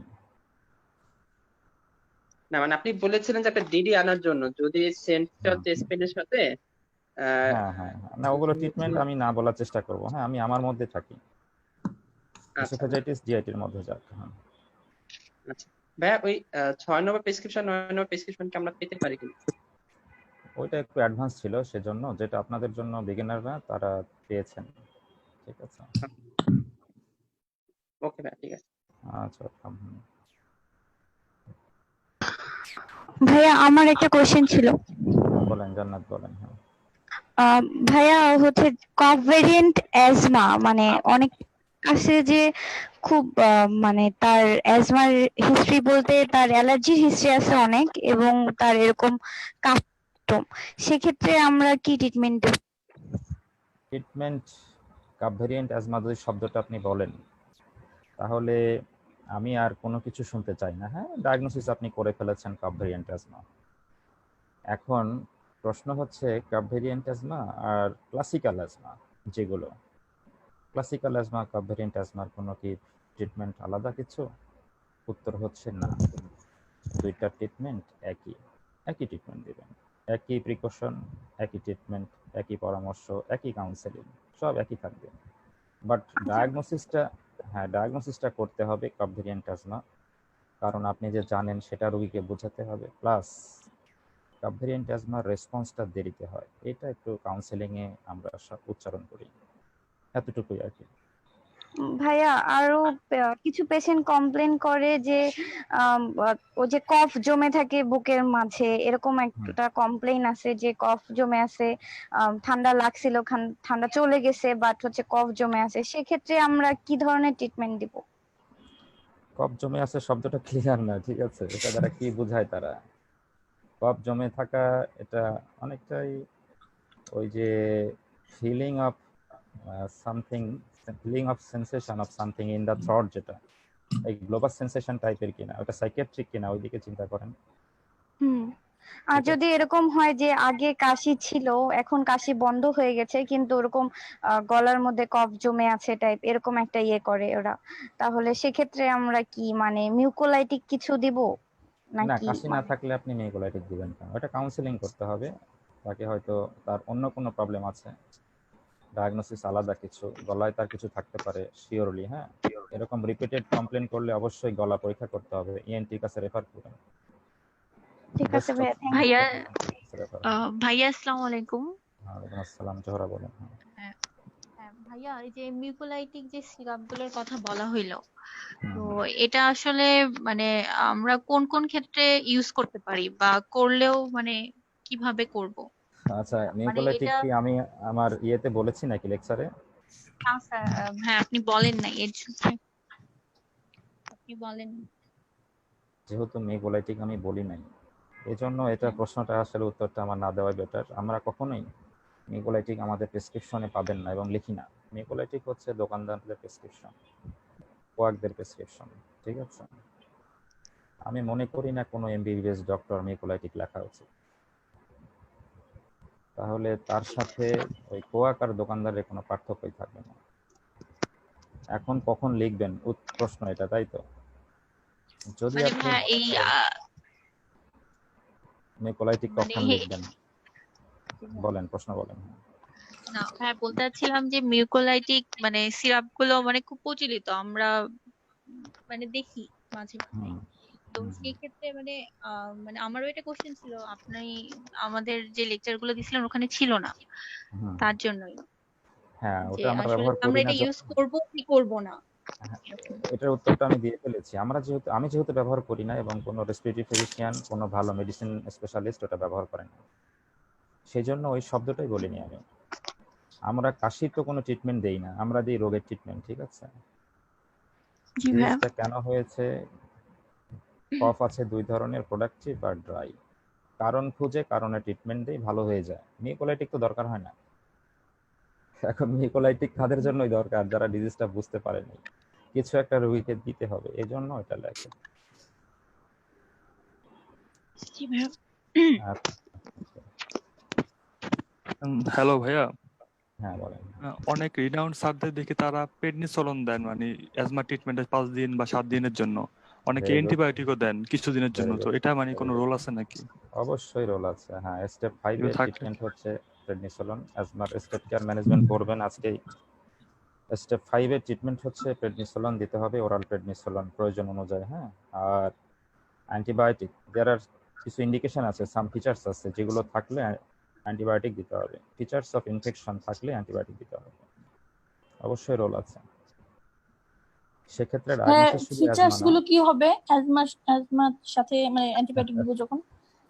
না মানে আপনি বলেছিলেন যে একটা ডিডি আনার জন্য যদি সেন্ট্রাল হুম, চেস্ট পেনের সাথে আহ, হ্যাঁ হ্যাঁ হ্যাঁ। না, ওগুলো ট্রিটমেন্ট আমি না বলার চেষ্টা করব। হ্যাঁ, আমি আমার মধ্যে থাকি, আচ্ছা ইসোফেজাইটিস জিআইটির মধ্যে যাক। হ্যাঁ, আচ্ছা ভাইয়া ওই 6 নম্বর প্রেসক্রিপশন 9 নম্বর প্রেসক্রিপশন কি আমরা পেতে পারি কিনা? ওইটা একটু অ্যাডভান্স ছিল, সেজন্য যেটা আপনাদের জন্য বিগিনাররা তারা পেয়েছেন। ঠিক আছে, ওকে ভাইয়া ঠিক আছে। আচ্ছা। হুম, ভাইয়া আমার একটা কোশ্চেন ছিল। বলেন জান্নাত, বলেন। হ্যাঁ, আহ, ভাইয়া হচ্ছে কফ ভেরিয়েন্ট অ্যাজমা মানে অনেক আছে যে খুব মানে তার অ্যাজমার হিস্ট্রি বলতে তার অ্যালার্জির হিস্ট্রি আছে অনেক এবং তার এরকম কাশটম, সেক্ষেত্রে আমরা কি ট্রিটমেন্ট দেব? ট্রিটমেন্ট কাপ ভেরিয়েন্ট অ্যাজমা যদি শব্দটা আপনি বলেন, তাহলে আমি আর কোনো কিছু শুনতে চাই না। হ্যাঁ, ডায়াগনোসিস আপনি করে ফেলেছেন কাপ ভেরিয়েন্ট অ্যাজমা। এখন প্রশ্ন হচ্ছে কাপ ভেরিয়েন্ট অ্যাজমা আর ক্লাসিক্যাল অ্যাজমা, যেগুলো ক্লাসিক্যাল অ্যাজমা, কাপ ভেরিয়েন্ট অ্যাজমার কোনো কি ট্রিটমেন্ট আলাদা কিছু? উত্তর হচ্ছে না। দুইটা ট্রিটমেন্ট একই, একই ট্রিটমেন্ট দেবেন, একই প্রিকশন, একই ট্রিটমেন্ট, একই পরামর্শ, একই কাউন্সেলিং, সব একই থাকবে। বাট ডায়াগনোসিসটা, হ্যাঁ ডায়াগনোসিসটা করতে হবে কাপ ভেরিয়েন্ট অ্যাজমা, কারণ আপনি যে জানেন সেটা রোগীকে বোঝাতে হবে। প্লাস কাপ ভেরিয়েন্ট অ্যাজমার রেসপন্সটা দেরিতে হয়, এটা একটু কাউন্সেলিংয়ে আমরা উচ্চারণ করি। এতটুকুই আর কি। ভাইয়া আরো কিছু পেশেন্ট কমপ্লেন করে যে ও যে কফ জমে থাকে বুকের মাঝে, এরকম একটা কমপ্লেন আছে যে কফ জমে আছে, ঠান্ডা লাগছিল, ঠান্ডা চলে গেছে বাট হচ্ছে কফ জমে আছে, সেক্ষেত্রে আমরা কি ধরনের ট্রিটমেন্ট দিব? কফ জমে আছে শব্দটা ক্লিয়ার না, ঠিক আছে, এটা দ্বারা কি বোঝায় তারা? কফ জমে থাকা, এটা অনেকটাই ওই যে feeling of something, feeling of sensation of something in the throat, যেটা এই গ্লোবাল সেন্সেশন টাইপের কিনা, ওটা সাইকিয়াট্রিক কিনা, ওইদিকে চিন্তা করেন। হুম। আর ঠিক যদি আছে, এরকম হয় যে আগে কাশি ছিল এখন কাশি বন্ধ হয়ে গেছে কিন্তু ওরকম গলার মধ্যে কফ জমে আছে টাইপ, এরকম একটা ইয়ে করে ওরা, তাহলে সেক্ষেত্রে আমরা কি মানে মিউকোলাইটিক কিছু দিব না নাকি কাশি না মানে? থাকলে আপনি মেকোলাইটিক দিবেন কেন? ওটা কাউন্সেলিং করতে হবে। তাকে হয়তো তার অন্য কোনো প্রবলেম আছে, ডায়াগনোসিস আলাদা কিছু, গলায় তার কিছু থাকতে পারে শিওরলি। হ্যাঁ, এরকম রিপিটেড কমপ্লেন করলে অবশ্যই গলা পরীক্ষা করতে হবে, ইএনটির কাছে রেফার করবেন। ঠিক আছে বেস্ট ভাইয়া, অপশন থ্যাংক ভাইয়া রেফার। ভাইয়া আসসালামু আলাইকুম। ওয়ালাইকুম আসসালাম, জোহরা বলেন। হ্যাঁ হ্যাঁ, ভাইয়া এই যে মিউকোলাইটিক যে সিরাপ গুলোর কথা বলা হইলো, তো এটা আসলে মানে আমরা কোন কোন ক্ষেত্রে ইউজ করতে পারি বা করলেও মানে কিভাবে করব? আচ্ছা, মানে মিউকোলাইটিক এটা কি আমি আমার ইয়েতে বলেছি নাকি লেকচারে? না স্যার, হ্যাঁ আপনি বলেন না, এর জন্য আপনি বলেন। যেহেতু মিউকোলাইটিক আমি বলি নাই, এজন্য এটা প্রশ্নটা আসলে উত্তরটা আমার না দেওয়াই বেটার। আমরা কখনোই মিউকোলাইটিক আমাদের প্রেসক্রিপশনে পাবেন না এবং লিখি না। মিউকোলাইটিক হচ্ছে দোকানদারদের প্রেসক্রিপশন, কোয়াকদের প্রেসক্রিপশন। ঠিক আছে, আমি মনে করি না কোনো এমবিবিএস ডক্টর মিউকোলাইটিক লেখা উচিত। তাহলে তার সাথে ওই কোয়াক আর দোকানদারের কোনো পার্থক্যই থাকবে না। এখন কখন লিখবেন প্রশ্ন এটা, তাই তো? যদি মানে আপনি ভাইয়া মনে এই করেন মিউকোলাইটিক মানে কখন লিখবেন, বলেন, প্রশ্ন বলেন। না ভাইয়া বলতে চাচ্ছিলাম যে মিউকোলাইটিক মানে সিরাপ গুলো মানে খুব প্রচলিত, আমরা মানে দেখি মাঝে মাঝে। হুম, তো সেই ক্ষেত্রে মানে মানে আমারও এটা কোশ্চেন ছিল, আপনি আমাদের যে লেকচার গুলো দিছিলেন ওখানে ছিল না, হুম। তার জন্যই হ্যাঁ, যে ওটা আমরা আসলে ব্যবহার আমরা করি না এটা ইউজ করব কি করব না এরকম। এটার উত্তরটা আমি দিয়ে ফেলেছি। আমি যেহেতু ব্যবহার করি না এবং কোনো রেসপিরেটরি ফিজিশিয়ান, কোনো ভালো মেডিসিন স্পেশালিস্ট ওটা ব্যবহার করেন না, সেই জন্য ওই শব্দটাই বলিনি আমি। আমরা কাশির তো কোনো ট্রিটমেন্ট দেই না, আমরা দিই রোগের ট্রিটমেন্ট। ঠিক আছে, জি ভাইয়া। জিনিসটা কেন হয়েছে, কফ আছে দুই ধরনের, প্রোডাক্টিভ আর ড্রাই। কারণ খুঁজে কারণে ট্রিটমেন্ট দিই, ভালো হয়ে যায়। মিউকোলাইটিক তো দরকার হয় না। এখন মিউকোলাইটিক কাদের জন্যই দরকার? যারা ডিজিজটা বুঝতে পারেনি, কিছু একটা রোগীকে দিতে হবে, এই জন্য এটা লেখে। জি ভাইয়া। আচ্ছা, হ্যালো ভাইয়া, হ্যাঁ বলেন। অনেক রিনাউন্ড স্যারদের দেখি তারা প্রেডনিসোলন দেন মানে অ্যাজমা ট্রিটমেন্টে 5 দিন বা 7 দিনের জন্য, অনেকে ভেরি গুড, অ্যান্টিবায়োটিকও দেন কিছুদিনের জন্য। ভেরি তো গুড, এটা মানে ভেরি কোনো গুড। রোল আছে নাকি? অবশ্যই রোল আছে। হ্যাঁ, স্টেপ 5 এগুলো এর থাকলে ট্রিটমেন্ট হচ্ছে প্রেডনিসোলন। অ্যাজমার স্টেপ কেয়ার ম্যানেজমেন্ট করবেন আজকেই। স্টেপ 5 এর ট্রিটমেন্ট হচ্ছে প্রেডনিসোলন দিতে হবে, ওরাল প্রেডনিসোলন প্রয়োজন অনুযায়ী। হ্যাঁ, আর অ্যান্টিবায়োটিক দেয়ার আর কিছু ইন্ডিকেশন আছে, সাম ফিচার্স আছে যেগুলো থাকলে অ্যান্টিবায়োটিক দিতে হবে। ফিচার্স অফ ইনফেকশন থাকলে অ্যান্টিবায়োটিক দিতে হবে, অবশ্যই রোল আছে। সেক্ষেত্রে হ্যাঁ, ডায়াগনোসিস শুধু ফিচার্স অ্যাজমা না। গুলো কি হবে অ্যাজমার সাথে মানে অ্যান্টিবায়োটিক দিব যখন?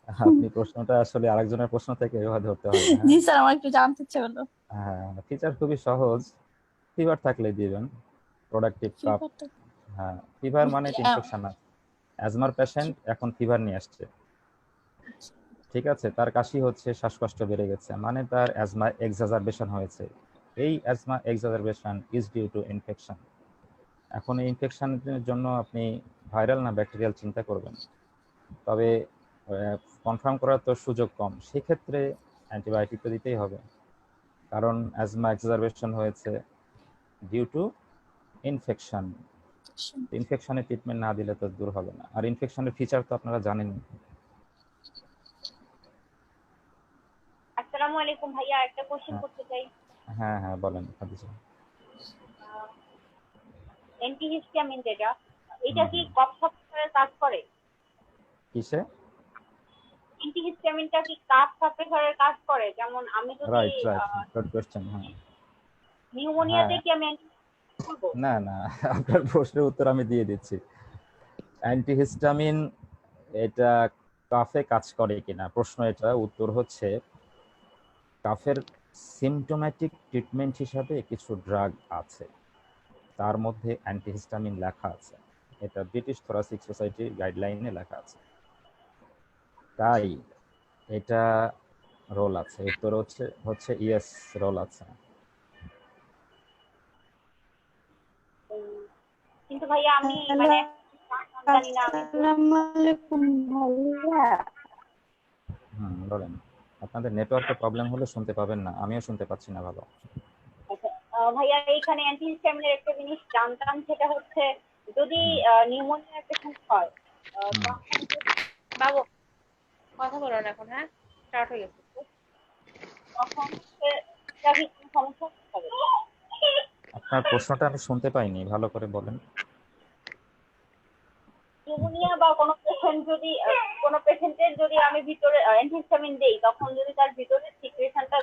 আপনি প্রশ্নটা আসলে আরেকজনের প্রশ্ন থেকে এভাবে ধরতে হবে না। জি হ্যাঁ, স্যার, আমার একটু জানতে ইচ্ছে হলো। হ্যাঁ, ফিচার খুবই সহজ। ফিভার থাকলে দিবেন, প্রোডাক্টিভ কাপ। ফিভারটা হ্যাঁ, ফিভার মানে ইনফেকশন আছে। অ্যাজমার পেশেন্ট এখন ফিভার নিয়ে আসছে, ঠিক আছে, তার কাশি হচ্ছে, শ্বাসকষ্ট বেড়ে গেছে, মানে তার অ্যাজমা এক্সাজারবেশন হয়েছে। এই asthma exacerbation is due to infection. এখন এই ইনফেকশনের জন্য আপনি ভাইরাল না ব্যাকটেরিয়াল চিন্তা করবেন, তবে কনফার্ম করার তো সুযোগ কম। সেক্ষেত্রে অ্যান্টিবায়োটিক তো দিতেই হবে, কারণ অ্যাজমা এক্সাজারবেশন হয়েছে ডিউ টু ইনফেকশন। ইনফেকশনের ট্রিটমেন্ট না দিলে তো দূর হবে না। আর ইনফেকশনের ফিচার তো আপনারা জানেন। আসসালামু আলাইকুম ভাইয়া, একটা কোশ্চেন হ্যাঁ, করতে চাই। হ্যাঁ, হ্যাঁ, বলেন খাদিজা। অ্যান্টিহিস্টামিন যেটা, এটা কি কফ সাপ্রেসারের কাজ করে? কিসে? অ্যান্টিহিস্টামিনটা কি কাফ সাপ্রেসারের কাজ করে? যেমন আমি যদি রাইট, রাইট, গুড কোশ্চেন। হ্যাঁ, নিউমোনিয়াতে হ্যাঁ, কি আমি অ্যান্টিহিস্টামিন করবো? না, না, আপনার প্রশ্নের উত্তর আমি দিয়ে দিচ্ছি। অ্যান্টিহিস্টামিন এটা কাফে কাজ করে কিনা প্রশ্ন এটা। উত্তর হচ্ছে কাফের সিমটোম্যাটিক ট্রিটমেন্ট হিসাবে কিছু ড্রাগ আছে, তার মধ্যে অ্যান্টিহিস্টামিন লেখা আছে। এটা ব্রিটিশ থোরাসিক সোসাইটির গাইডলাইনে লেখা আছে, তাই এটা রোল আছে। উত্তর হচ্ছে ইয়েস, রোল আছে। কিন্তু ভাইয়া আমি মানে জানি না আমি আসসালামু আলাইকুম ভাইয়া। বলেন। আপনাদের নেটওয়ার্কের প্রবলেম হলে শুনতে পাবেন না, আমিও শুনতে পাচ্ছি না ভালো। ভাইয়া এইখানে অ্যান্টিহিস্টামিনের একটা জিনিস জানতাম, সেটা হচ্ছে যদি নিউমোনিয়ার পেশেন্ট হয় তখন বাবু কথা বলো না এখন, হ্যাঁ স্টার্ট হয়ে গেছে, তখন এটা কি কোনো সমস্যা হবে? আপনার প্রশ্নটা আমি শুনতে পাইনি, ভালো করে বলেন। নিউমোনিয়া বা কোনো পেশেন্টের যদি আমি ভিতরে অ্যান্টিহিস্টামিন দেই, তখন যদি তার ভিতরে সিক্রেশনটা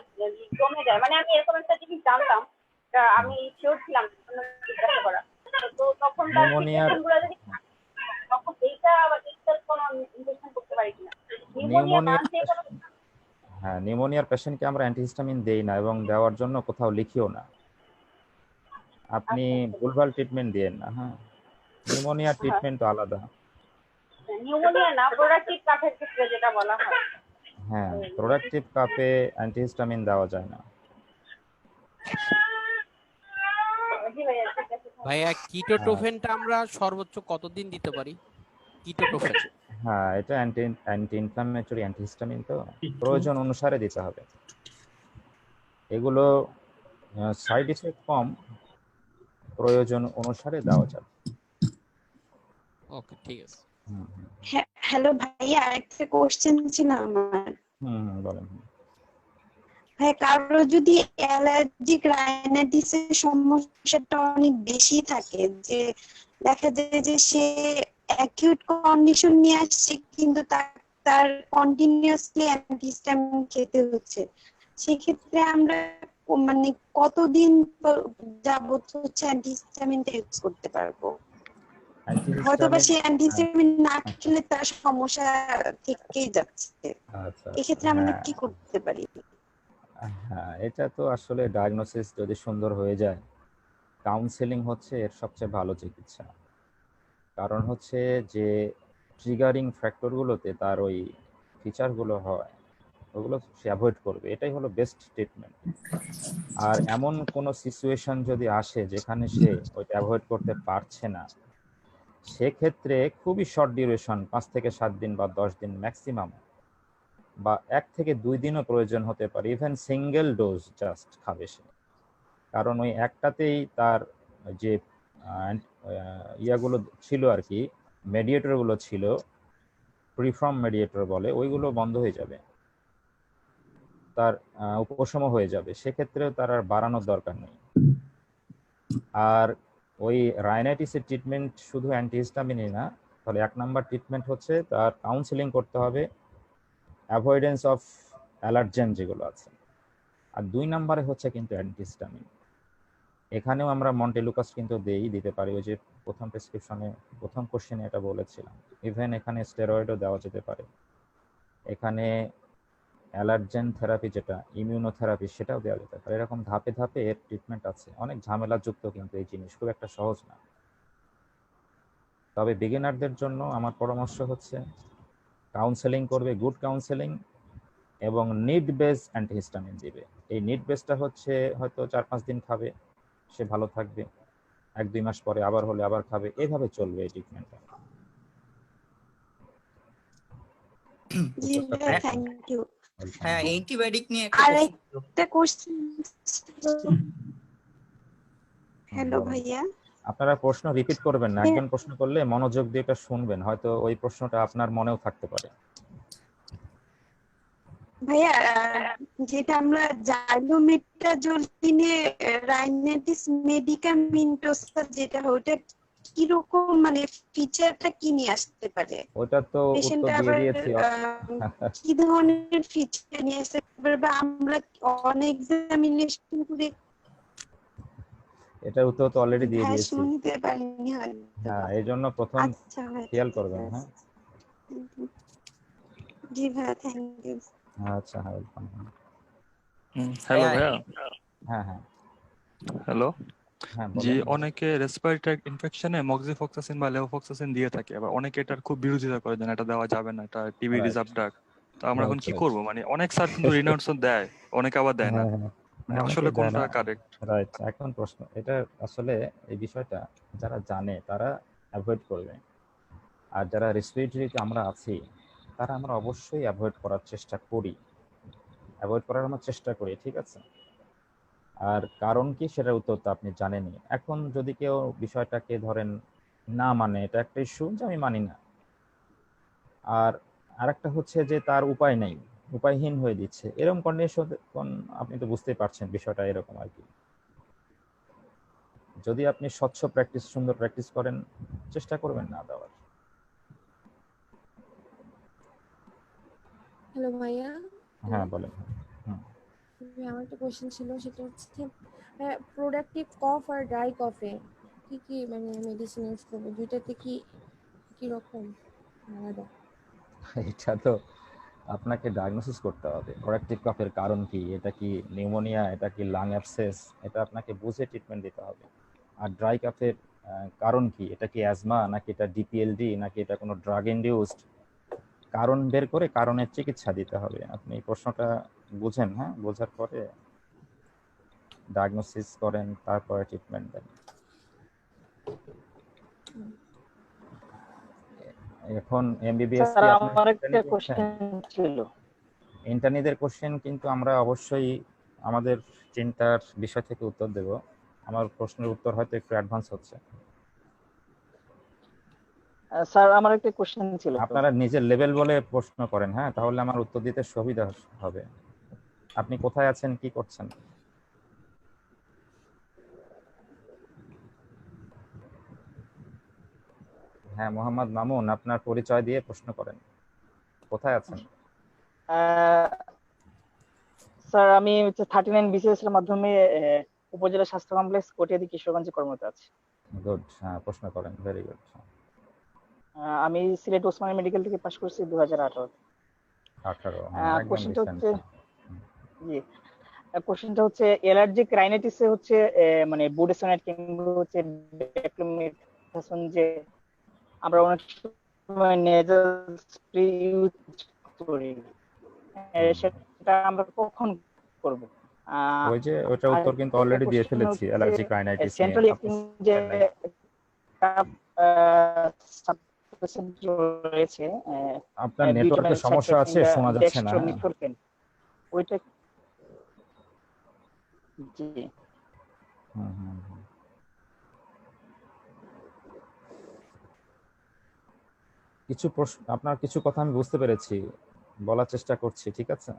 কমে যায়, মানে আমি এরকম একটা জিনিস জানতাম, আমি শিওর ছিলাম না, জিজ্ঞাসা করা। তো তখন তার নিউমোনিয়ার সিক্রেশন গুলো যদি তখন এইটা আবার ইনসেলফ কোনো ইনফেকশন করতে পারি কিনা? নিউমোনিয়া না যে কোনো হ্যাঁ, নিউমোনিয়ার পেশেন্টকে আমরা অ্যান্টিহিস্টামিন দেই না এবং দেওয়ার জন্য কোথাও লিখিও না। আপনি ভুলভাল ট্রিটমেন্ট দিয়েন না। হ্যাঁ, নিউমোনিয়ার ট্রিটমেন্ট আলাদা। নিউমোনিয়া না, প্রোডাক্টিভ কাফের ক্ষেত্রে যেটা বলা হয়। হ্যাঁ, প্রোডাক্টিভ কাপে অ্যান্টিহিস্টামিন দেওয়া যায় না। জি ভাইয়া, ঠিক আছে। ভাইয়া কিটোটোফেনটা আমরা সর্বোচ্চ কতদিন দিতে পারি? কিটোটোফেন। হ্যাঁ, এটা অ্যান্টি ইনফ্ল্যামেটরি অ্যান্টিহিস্টামিন, তো প্রয়োজন অনুসারে দিতে হবে। এগুলো সাইড ইফেক্ট কম, প্রয়োজন অনুসারে দেওয়া যাবে। ওকে, ঠিক আছে। হ্যালো ভাইয়া, আরেকটা কোশ্চেন ছিল আমার। বলেন। ভাই, কারো যদি অ্যালার্জিক রাইনাইটিসের সমস্যাটা অনেক বেশি থাকে, যে দেখা যায় যে সে অ্যাকিউট কন্ডিশন নিয়ে আসছে কিন্তু তার কন্টিনিউয়াসলি অ্যান্টিহিস্টামিন খেতে হচ্ছে, সেক্ষেত্রে আমরা মানে কতদিন যাবত হচ্ছে অ্যান্টিহিস্টামিনটা ইউজ করতে পারবো? হয়তো বা সে অ্যান্টিহিস্টামিন না খেলে তার সমস্যা থেকেই যাচ্ছে, এক্ষেত্রে আমরা কি করতে পারি? হ্যাঁ, এটা তো আসলে ডায়াগনোসিস যদি সুন্দর হয়ে যায়, কাউন্সেলিং হচ্ছে এর সবচেয়ে ভালো চিকিৎসা। কারণ হচ্ছে যে ট্রিগারিং ফ্যাক্টরগুলোতে তার ওই ফিচারগুলো হয়, ওগুলো সে অ্যাভয়েড করবে, এটাই হলো বেস্ট ট্রিটমেন্ট। আর এমন কোনো সিচুয়েশন যদি আসে যেখানে সে ওইটা অ্যাভয়েড করতে পারছে না, সেক্ষেত্রে খুবই শর্ট ডিউরেশন, 5 থেকে 7 দিন বা 10 দিন ম্যাক্সিমাম, বা 1 থেকে 2 দিনও প্রয়োজন হতে পারে, ইভেন সিঙ্গেল ডোজ জাস্ট খাবে সে, কারণ ওই একটাতেই তার যে ইয়াগুলো ছিল আর কি, মেডিয়েটরগুলো ছিল, প্রিফর্ম মেডিয়েটর বলে, ওইগুলো বন্ধ হয়ে যাবে, তার উপশম হয়ে যাবে, সেক্ষেত্রেও তার আর বাড়ানোর দরকার নেই। আর ওই রাইনাইটিসের ট্রিটমেন্ট শুধু অ্যান্টিহিস্টামিনই না, তাহলে 1 নাম্বার ট্রিটমেন্ট হচ্ছে তার কাউন্সেলিং করতে হবে, অ্যাভয়েডেন্স অফ অ্যালার্জেন যেগুলো আছে। আর 2 নাম্বারে হচ্ছে কিন্তু অ্যান্টিহিস্টামিন। এখানেও আমরা মন্টেলুকাস কিন্তু দিতে পারি, ওই যে প্রথম প্রেসক্রিপশনে প্রথম কোশ্চেনে এটা বলেছিলাম। ইভেন এখানে স্টেরয়েডও দেওয়া যেতে পারে, এখানে অ্যালার্জেন থেরাপি যেটা ইমিউনোথেরাপি সেটাও দেওয়া যেতে পারে। এরকম ধাপে ধাপে এর ট্রিটমেন্ট আছে, অনেক ঝামেলাযুক্ত কিন্তু এই জিনিস, খুব একটা সহজ না। তবে বিগিনারদের জন্য আমার পরামর্শ হচ্ছে কাউন্সেলিং করবে, গুড কাউন্সেলিং, এবং নিড বেস অ্যান্টিহিস্টামিন দিবে। এই নিড বেসটা হচ্ছে হয়তো 4-5 দিন খাবে, সে ভালো থাকবে, 1-2 মাস পরে আবার হলে আবার খাবে, এইভাবে চলবে এই ট্রিটমেন্টটা। জি ভাইয়া, থ্যাংক ইউ। হ্যাঁ, অ্যান্টিবায়োটিক নিয়ে একটা আর প্রশ্ন ছিল। একটা কোশ্চেন। হ্যালো ভাইয়া, আপনারা প্রশ্ন রিপিট করবেন না, একজন প্রশ্ন করলে মনোযোগ দিয়ে এটা শুনবেন, হয়তো ওই প্রশ্নটা আপনার মনেও থাকতে পারে। ভাইয়া যেটা আমরা জাইলোমেট্রাজোলিনে রাইনাইটিস মেডিকামেন্টোসা যেটা ওটা কিরকম মানে ফিচারটা কি নিয়ে আসতে পারে? ওটা তো পেশেন্ট উত্তর দিয়ে আবার দিয়েছি। কি ধরনের ফিচার নিয়ে আসতে পারে, বা আমরা অন এক্সামিনেশন করে এটার উত্তর তো অলরেডি দিয়ে ভাইয়া দিয়েছি। শুনতে পারিনি হয়তো। হ্যাঁ, এই জন্য প্রথম আচ্ছা ভাইয়া, খেয়াল করবেন। হ্যাঁ, জি ভাইয়া, থ্যাংক ইউ। আচ্ছা, হ্যাঁ, ওয়েলকাম। হ্যালো ভাইয়া। হ্যাঁ হ্যাঁ হ্যালো। হ্যাঁ, জি, বলেন। অনেকে রেসপিরেটরি ইনফেকশনে মক্সিফ্লক্সাসিন বা লেভোফ্লক্সাসিন দিয়ে থাকে, আবার অনেকে এটার খুব বিরোধিতা করে, যেন এটা দেওয়া যাবে না, এটা টিবি রাইট রিজার্ভ ড্রাগ। তো আমরা এখন কি রাইট। করব? মানে অনেক স্যার কিন্তু রিনাউন্সও দেয়, অনেকে আবার দেয় না। হ্যাঁ, মানে আসলে অনেকেই দেয় কোনটা না। কারেক্ট? রাইট, এখন প্রশ্ন এটা আসলে এই বিষয়টা যারা জানে তারা অ্যাভয়েড করবে, আর যারা রেসপিরেটরিতে আমরা আছি তারা আমরা অবশ্যই অ্যাভয়েড করার চেষ্টা করি, ঠিক আছে। আর কারণ কি সেটার উত্তর তো আপনি জানেনই। এখন যদি কেউ বিষয়টাকে ধরেন না মানে, এটা একটা ইস্যু যে আমি মানি না, আর আরেকটা হচ্ছে যে তার উপায় নেই, উপায়হীন হয়ে দিচ্ছে, এরকম কন্ডিশন আপনি তো বুঝতেই পারছেন বিষয়টা এরকম আর কি। যদি আপনি স্বচ্ছ প্র্যাকটিস, সুন্দর প্র্যাকটিস করেন, চেষ্টা করবেন না দেওয়ার। হ্যালো ভাইয়া। হ্যাঁ, বলেন। আমার একটা কোশ্চেন ছিল, সেটা হচ্ছে প্রোডাক্টিভ কফ আর ড্রাই কফে কি কি মানে মেডিসিন ইউজ করবো, দুইটাতে কি কি রকম আলাদা? এটা তো আপনাকে ডায়াগনোসিস করতে হবে, প্রোডাক্টিভ কফের কারণ কি, এটা কি নিউমোনিয়া, এটা কি লাং অ্যাবসেস, এটা আপনাকে বুঝে ট্রিটমেন্ট দিতে হবে। আর ড্রাই কফের কারণ কি, এটা কি অ্যাজমা নাকি এটা ডিপিএলডি নাকি এটা কোনো ড্রাগ ইনডিউসড, কারণ বের করে কারণের চিকিৎসা দিতে হবে। আপনি প্রশ্নটা বুঝেন, হ্যাঁ, বোঝার পরে ডায়াগনোসিস করেন, তারপরে ট্রিটমেন্ট দেন। এখন এমবিবিএস স্যার কি আমার আপনার একটা কোশ্চেন ছিল। ইন্টার্নিদের কোশ্চেন কিন্তু আমরা অবশ্যই আমাদের চিন্তার বিষয় থেকে উত্তর দেব। আমার প্রশ্নের উত্তর হয়তো একটু অ্যাডভান্স হচ্ছে। স্যার আমার একটা কোশ্চেন ছিল। আপনারা নিজের লেভেল বলে প্রশ্ন করেন, হ্যাঁ, তাহলে আমার উত্তর দিতে সুবিধা হবে। আপনি কোথায় আছেন, কি করছেন? হ্যাঁ, মোহাম্মদ মামুন, আপনার পরিচয় দিয়ে প্রশ্ন করেন, কোথায় আছেন? স্যার আমি হচ্ছে 39 বিসিএস এর মাধ্যমে উপজেলা স্বাস্থ্য কমপ্লেক্স কটিয়াদি কিশোরগঞ্জে কর্মরত আছি। গুড, হ্যাঁ, প্রশ্ন করেন, ভেরি গুড। আমি সিলেট ওসমানী মেডিকেল থেকে পাশ করছি 2018। 18, কোশ্চেনটা হচ্ছে, জি, কোশ্চেনটা হচ্ছে অ্যালার্জিক রাইনাইটিসে হচ্ছে মানে বুডেসোনেট কিংবা হচ্ছে ডেক্লোমিথাসোন যে আমরা অনেক সময় নেজাল স্প্রে ইউজ করি, সেটা আমরা কখন করব? ওই যে ওটা উত্তর কিন্তু অলরেডি দিয়ে ফেলেছি, অ্যালার্জিক রাইনাইটিস নিয়ে। সেন্ট্রাল অ্যাক্টিং যে রয়েছে, আপনার নেটওয়ার্কের সমস্যা আছে, শোনা যাচ্ছে না। ওইটা জি হুম হুম হুম। কিছু প্রশ্ন, আপনার কিছু কথা আমি বুঝতে পেরেছি, বলার চেষ্টা করছি, ঠিক আছে।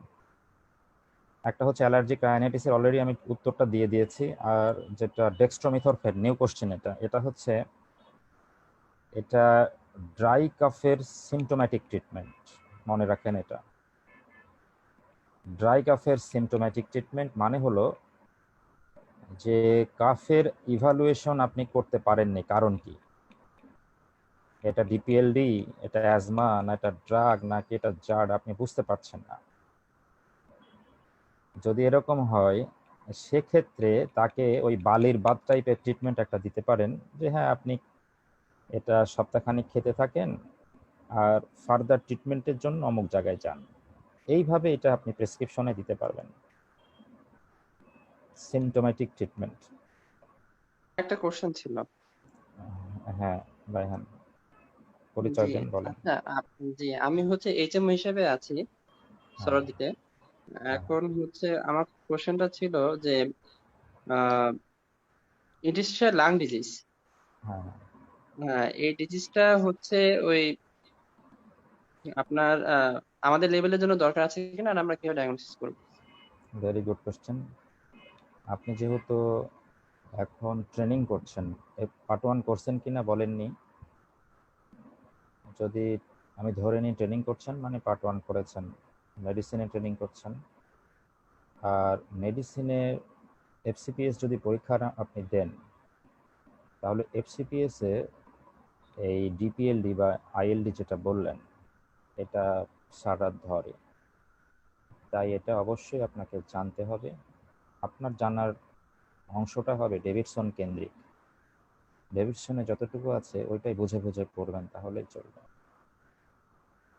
একটা হচ্ছে অ্যালার্জিক রাইনাইটিসের অলরেডি আমি উত্তরটা দিয়ে দিয়েছি। আর যেটা ডেক্সট্রোমিথরফেন, নিউ কোশ্চেন, এটা হচ্ছে, এটা ড্রাই কাফের সিমটোম্যাটিক ট্রিটমেন্ট, মনে রাখেন। এটা ড্রাই কাফের সিমটোম্যাটিক ট্রিটমেন্ট মানে হলো যে কাফের ইভালুয়েশন আপনি করতে পারেননি, কারণ কি, এটা ডিপিএলডি, এটা অ্যাজমা, না এটা ড্রাগ, নাকি এটা জার্ড, আপনি বুঝতে পারছেন না। যদি এরকম হয় সেক্ষেত্রে তাকে ওই বালির বাত টাইপের ট্রিটমেন্ট একটা দিতে পারেন, যে হ্যাঁ আপনি এটা সপ্তাহখানিক খেতে থাকেন আর ফার্দার ট্রিটমেন্টের জন্য অমুক জায়গায় যান। এইভাবে এটা আপনি প্রেসক্রিপশনে দিতে পারবেন, সিমটোম্যাটিক ট্রিটমেন্ট। একটা কোশ্চেন ছিল। হ্যাঁ রায়হান, পরিচয় জি দেন, বলেন। আচ্ছা, জি আমি হচ্ছে এইচএম হিসেবে আছি হ্যাঁ সরদিতে। হ্যাঁ এখন হচ্ছে আমার কোশ্চেনটা ছিল যে ইন্টারস্টিশিয়াল লাং ডিজিজ, হ্যাঁ। হ্যাঁ এই ডিজিজটা হচ্ছে ওই আপনার আমাদের লেভেলের জন্য দরকার আছে কিনা, আর আমরা কিভাবে ডায়াগনোসিস করব? Very good question. আপনি যেহেতু এখন ট্রেনিং করছেন, পার্ট 1 করছেন কিনা বলেননি, যদি আমি ধরে নিই ট্রেনিং করছেন মানে পার্ট 1 করেছেন, মেডিসিনে ট্রেনিং করছেন। আর মেডিসিনে এফসিপিএস যদি পরীক্ষা আপনি দেন, তাহলে এফসিপিএসে এই ডিপিএলডি বা আইএলডি যেটা বললেন, এটা সারা ধরে। তাই এটা অবশ্যই আপনাকে জানতে হবে। আপনার জানার অংশটা হবে ডেভিডসন কেন্দ্রিক। ডেভিডসনে যতটুকু আছে ওইটাই বুঝে বুঝে পড়বেন, তাহলেই চলবে।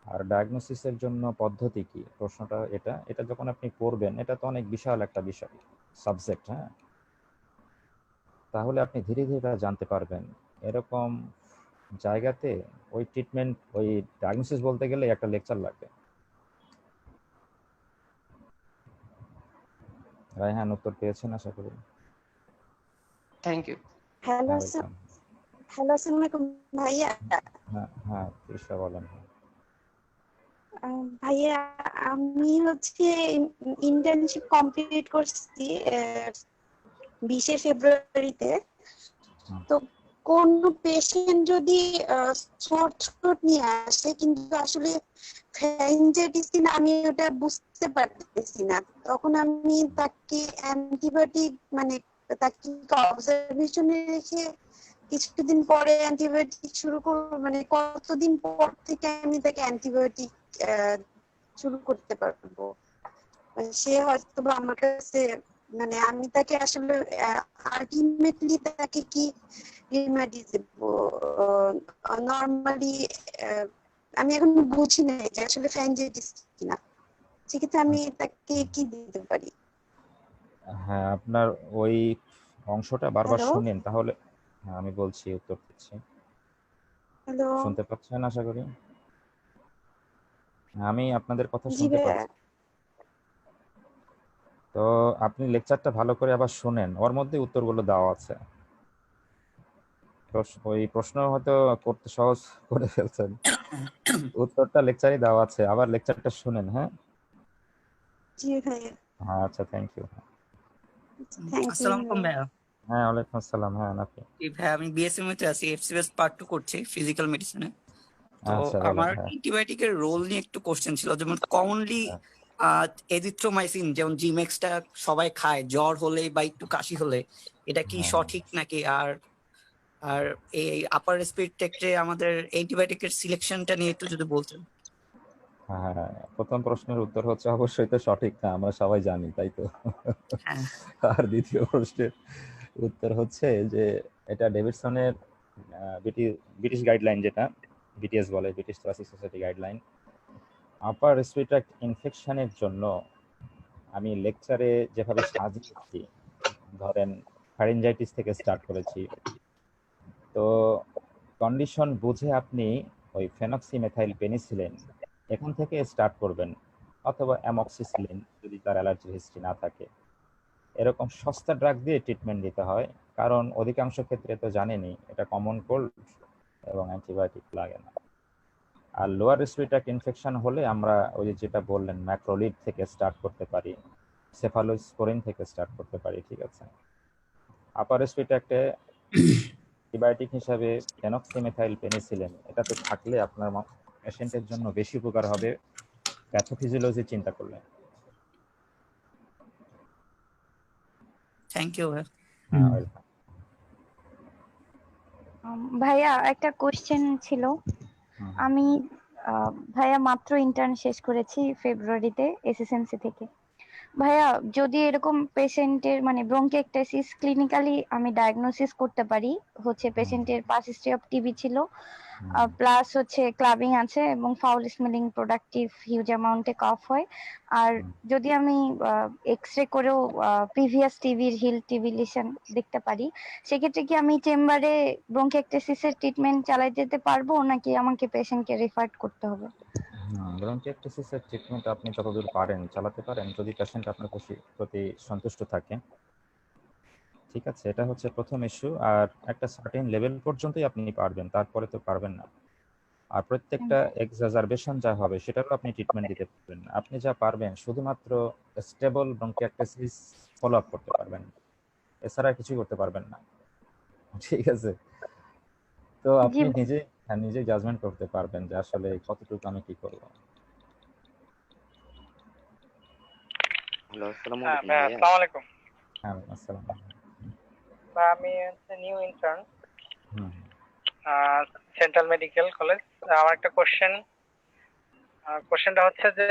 আর ডায়াগনোসিসের জন্য পদ্ধতি কি, প্রশ্নটা এটা এটা যখন আপনি পড়বেন, এটা তো অনেক বিশাল একটা বিষয়, সাবজেক্ট, হ্যাঁ। তাহলে আপনি ধীরে ধীরে এটা জানতে পারবেন। এরকম জায়গাতে ওই ট্রিটমেন্ট, ওই ডায়াগনোসিস বলতে গেলে একটা লেকচার লাগবে। রায়হান, উত্তর পেয়েছেন আশা করি। Thank you. Hello welcome. Hello, আসসালামু আলাইকুম ভাইয়া। হ্যাঁ হ্যাঁ, তৃষা বলেন। ভাইয়া আমি হচ্ছে ইন্টার্নশিপ কমপ্লিট করছি 20শে ফেব্রুয়ারিতে। তো কোন পেশেন্ট যদি শর্ট থ্রোট নিয়ে আসে কিন্তু আসলে ফ্যারিঞ্জাইটিস কিনা আমি ওটা বুঝতে পারতেছি না, তখন আমি তাকে অ্যান্টিবায়োটিক মানে তাকে অবজারভেশনে রেখে কিছুদিন পরে অ্যান্টিবায়োটিক শুরু করব, মানে কতদিন পর থেকে আমি তাকে অ্যান্টিবায়োটিক শুরু করতে পারবো? সে হয়তো বা আমার কাছে, মানে আমি তাকে আসলে আলটিমেটলি তাকে কি রেমেডি দেবো নরমালি, আমি এখন বুঝি না যে আসলে ফ্যারিঞ্জাইটিস কিনা, সেক্ষেত্রে আমি তাকে কি দিতে পারি? হ্যাঁ, আপনার ওই অংশটা বারবার হ্যালো শুনেন তাহলে। হ্যাঁ, আমি বলছি, উত্তর দিচ্ছি। হ্যালো শুনতে পাচ্ছেন আশা করি? আমি আপনাদের কথা জি শুনতে ভাইয়া। পাচ্ছি। তো আপনি লেকচারটা ভালো করে আবার শুনেন, ওর মধ্যে উত্তরগুলো দেওয়া আছে। ওই প্রশ্ন হয়তো করতে সহজ করে ফেলছেন, উত্তরটা লেকচারে দেওয়া আছে, আবার লেকচারটা শুনেন। হ্যাঁ জি ভাইয়া, হ্যাঁ, আচ্ছা, থ্যাংক ইউ। থ্যাংক ইউ আসসালামু আলাইকুম ভাইয়া। ভাইয়া। হ্যাঁ, ওয়ালাইকুম আসসালাম। হ্যাঁ, নাকি এই ভাইয়া আমি বিএসএম তে আছি, এফসিএস পার্ট 2 করছি ফিজিক্যাল মেডিসিনে। তো আচ্ছা, বলেন। আমার হ্যাঁ অ্যান্টিবায়োটিকের রোল নিয়ে একটু কোশ্চেন ছিল, যেমন কমনলি হ্যাঁ এজিথ্রোমাইসিন যেমন জিমেক্সটা সবাই খায় জ্বর হলে বা একটু কাশি হলে, এটা কি হ্যাঁ সঠিক নাকি? আর আর এই আপার রেসপিরেটরি আমাদের অ্যান্টিবায়োটিকের সিলেকশনটা নিয়ে একটু যদি বলতেন। হ্যাঁ, প্রথম প্রশ্নের উত্তর হচ্ছে অবশ্যই তো সঠিক না, আমরা সবাই জানি, তাই তো। হ্যাঁ আর দ্বিতীয় প্রশ্নের উত্তর হচ্ছে যে এটা ডেভিডসনের ব্রিটিশ গাইডলাইন, যেটা বিটিএস বলে, British thoracic society guideline. Upper respiratory ইনফেকশনের জন্য আমি লেকচারে যেভাবে সাজিয়েছি, ধরেন ফ্যারিঞ্জাইটিস থেকে স্টার্ট করেছি, তো কন্ডিশন বুঝে আপনি ওই ফেনক্সিমেথাইল পেনিসিলিন এখান থেকে স্টার্ট করবেন, অথবা অ্যামক্সিসিলিন যদি তার অ্যালার্জির হিস্ট্রি না থাকে। এরকম সস্তা ড্রাগ দিয়ে ট্রিটমেন্ট দিতে হয়, কারণ অধিকাংশ ক্ষেত্রে তো জানেনই এটা কমন কোল্ড এবং অ্যান্টিবায়োটিক লাগে না। আর লোয়ার রেসপিরেটরি ইনফেকশন হলে আমরা ওই যে যেটা বললেন ম্যাক্রোলিড থেকে স্টার্ট করতে পারি, সেফালোস্পোরিন থেকে স্টার্ট করতে পারি, ঠিক আছে। আপার রেসপিরেটরি অ্যান্টিবায়োটিক হিসাবে ফেনক্সিমেথাইল পেনিসিলিন এটা তো থাকলে আপনার পেশেন্টের জন্য বেশি উপকার হবে প্যাথোফিজিওলজি চিন্তা করলে। থ্যাংক ইউ ভাই। হ্যাঁ, ওয়েলকাম। ভাইয়া একটা কোশ্চেন ছিল। আমি ভাইয়া মাত্র ইন্টার্ন শেষ করেছি ফেব্রুয়ারিতে এসএসএমসি থেকে। ভাইয়া যদি এরকম পেশেন্টের মানে ব্রঙ্কিয়েক্টাসিস ক্লিনিক্যালি আমি ডায়াগনোসিস করতে পারি, হচ্ছে পেশেন্টের পাস হিস্ট্রি অফ টিবি ছিল, প্লাস হচ্ছে ক্লাবিং আছে এবং ফাউল স্মেলিং প্রোডাক্টিভ হিউজ অ্যামাউন্টে কফ হয়, আর যদি আমি এক্সরে করেও প্রিভিয়াস টিবির হিল টিবি লিশন দেখতে পারি, সেক্ষেত্রে কি আমি চেম্বারে ব্রঙ্কিয়েক্টাসিসের ট্রিটমেন্ট চালাই যেতে পারবো নাকি আমাকে পেশেন্টকে রেফার করতে হবে? ব্রঙ্কিয়েক্টাসিসের ট্রিটমেন্ট আপনি যতদূর পারেন চালাতে পারেন যদি পেশেন্ট আপনার প্রতি সন্তুষ্ট থাকে, ঠিক আছে। এটা হচ্ছে প্রথম ইস্যু। আর একটা সার্টেন লেভেল পর্যন্তই আপনি পারবেন, তারপরে তো পারবেন না। আর প্রত্যেকটা এক্সাজারবেশন যা হবে সেটারও আপনি ট্রিটমেন্ট দিতে পারবেন। আপনি যা পারবেন শুধুমাত্র স্টেবল ব্রঙ্কিয়েক্টাসিস ফলো আপ করতে পারবেন, এছাড়া কিছু করতে পারবেন না, ঠিক আছে। তো আপনি নিজে জাজমেন্ট করতে পারবেন যে আসলে কতটুকু আমি কি করব। হ্যালো, আসসালামু হ্যাঁ আলাইকুম ভাইয়া, ভাইয়া। আসসালামু আলাইকুম। হ্যাঁ, আসসালাম। আমি হচ্ছে new intern central medical college. আমার একটা কোশ্চেনটা হচ্ছে যে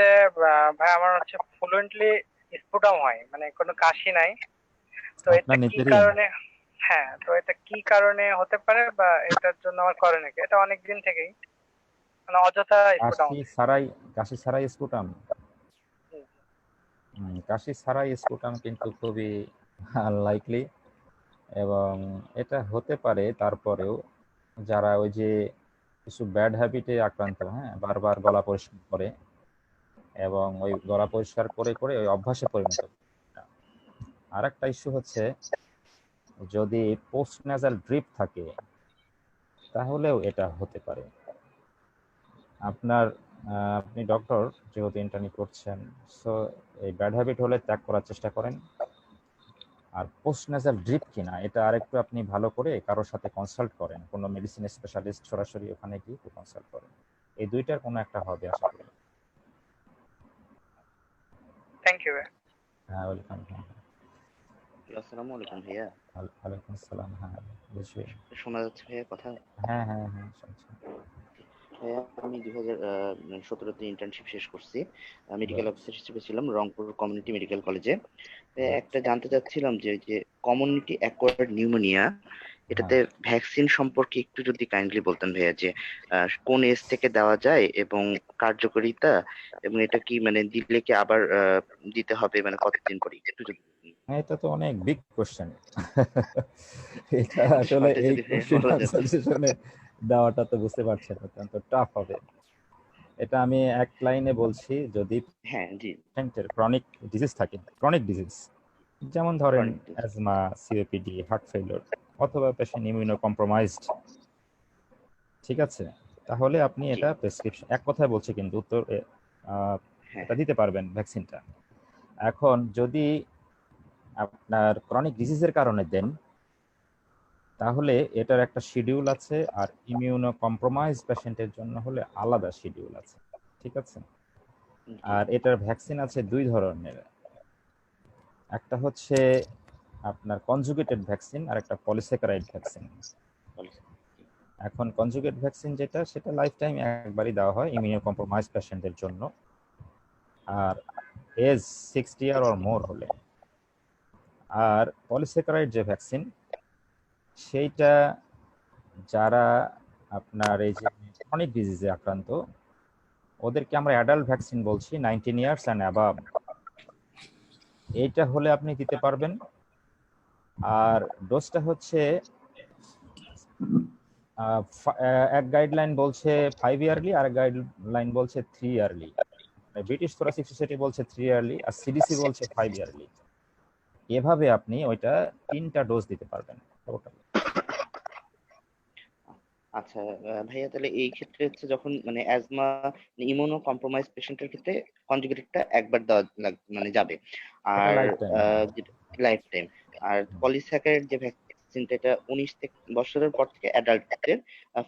ভাই আমার হচ্ছে ফ্লুয়েন্টলি স্পুটাম হয়, মানে কোনো কাশি নাই, তো এটা কি কারণে, হ্যাঁ তো এটা কি কারণে হতে পারে বা এটার জন্য আমার করে নাকি? এটা অনেক দিন থেকেই মানে অযথা স্পুটাম। কাশি ছাড়াই স্পুটাম, কাশি ছাড়াই স্পুটাম কিন্তু খুবই আনলাইকলি, এবং এটা হতে পারে তারপরেও যারা ওই যে কিছু ব্যাড হ্যাবিটে আক্রান্ত, হ্যাঁ, বারবার গলা পরিষ্কার করে এবং ওই গলা পরিষ্কার করে করে ওই অভ্যাসে পরিণত। আর একটা ইস্যু হচ্ছে যদি পোস্ট নেজাল ড্রিপ থাকে তাহলেও এটা হতে পারে। আপনি ডক্টর যেহেতু ইন্টার্নি করছেন, সো এই ব্যাড হ্যাবিট হলে ত্যাগ করার চেষ্টা করেন। আর পোস্ট নেজাল ড্রিপ কিনা এটা আরেকটু আপনি ভালো করে কারোর সাথে কনসাল্ট করেন, কোনো মেডিসিন স্পেশালিস্ট সরাসরি ওখানে গিয়ে কনসাল্ট করেন। এই দুইটার কোনো একটা হবে আশা করি। Thank you. হ্যাঁ, ওয়েলকাম। আসসালামু আলাইকুম ভাইয়া। ওয়ালাইকুম আসসালাম। হ্যাঁ, বুঝবে শোনা যাচ্ছে ভাইয়া কথা? হ্যাঁ হ্যাঁ হ্যাঁ, শুনছি ভাইয়া। আমি 2017-তে ইন্টার্নশিপ শেষ করছি, মেডিকেল অফিসার হিসেবে ছিলাম রংপুর কমিউনিটি মেডিকেল কলেজে। একটা জানতে চাচ্ছিলাম যে কমিউনিটি অ্যাকোয়ার্ড নিউমোনিয়া, এটাতে ভ্যাকসিন সম্পর্কে একটু যদি কাইন্ডলি বলতেন ভাইয়া, যে কোন এজ থেকে দেওয়া যায় এবং কার্যকারিতা, এবং এটা কি মানে দিলে কি আবার দিতে হবে, মানে কতদিন পরে একটু যদি। এটা তো অনেক বিগ কোশ্চেন। এটা আসলে এই কোশ্চেন আনসার সেশনে দেওয়াটা তো বুঝতে পারছেন অত্যন্ত টাফ হবে। এটা আমি এক লাইনে বলছি, যদি পেশেন্টের ক্রনিক ডিজিজ থাকে, ক্রনিক ডিজিজ যেমন ধরেন অ্যাজমা, সিওপিডি, হার্ট ফেলিওর, অথবা পেশেন্ট ইমিউনো কম্প্রোমাইজড, ঠিক আছে, তাহলে আপনি এটা প্রেসক্রিপশন, এক কথায় বলছি কিন্তু উত্তর এটা দিতে পারবেন ভ্যাকসিনটা। এখন যদি আপনার ক্রনিক ডিজিজের কারণে দেন তাহলে এটার একটা শিডিউল আছে, আর ইমিউনো কম্প্রোমাইজ পেশেন্টের জন্য হলে আলাদা শিডিউল আছে, ঠিক আছে। আর এটার ভ্যাকসিন আছে দুই ধরনের, একটা হচ্ছে আপনার কনজুগেটেড ভ্যাকসিন আর একটা পলিস্যাকারাইড ভ্যাকসিন। এখন কনজুগেট ভ্যাকসিন যেটা, সেটা লাইফ টাইম একবারই দেওয়া হয় ইমিউনো কম্প্রোমাইজ পেশেন্টের জন্য, আর এজ 60 ইয়ার অর মোর হলে। আর পলিস্যাকারাইড যে ভ্যাকসিন, সেইটা যারা আপনার এই যে ক্রনিক ডিজিজে আক্রান্ত ওদেরকে আমরা অ্যাডাল্ট ভ্যাকসিন বলছি, 19 ইয়ার্স অ্যান্ড অ্যাবাভ। এইটা হলে আপনি দিতে পারবেন। আর ডোজটা হচ্ছে এক গাইডলাইন বলছে 5 ইয়ারলি, আর গাইডলাইন বলছে 3 ইয়ারলি। ব্রিটিশ থোরাসিক সোসাইটি বলছে 3 ইয়ারলি, আর সিডিসি বলছে 5 ইয়ারলি। এভাবে আপনি ওইটা 3টা ডোজ দিতে পারবেন টোটাল। আচ্ছা ভাইয়া, তাহলে এই ক্ষেত্রে হচ্ছে যখন মানে অ্যাজমা ইমিউনো কম্প্রোমাইজ পেশেন্টের ক্ষেত্রে কনজুগেটিভটা একবার দেওয়া মানে যাবে, এটা আর লাইফ টাইম। Life time. আর পলিস্যাকারাইড যে ভ্যাকসিনটা, এটা 19 বছরের পর থেকে অ্যাডাল্টদের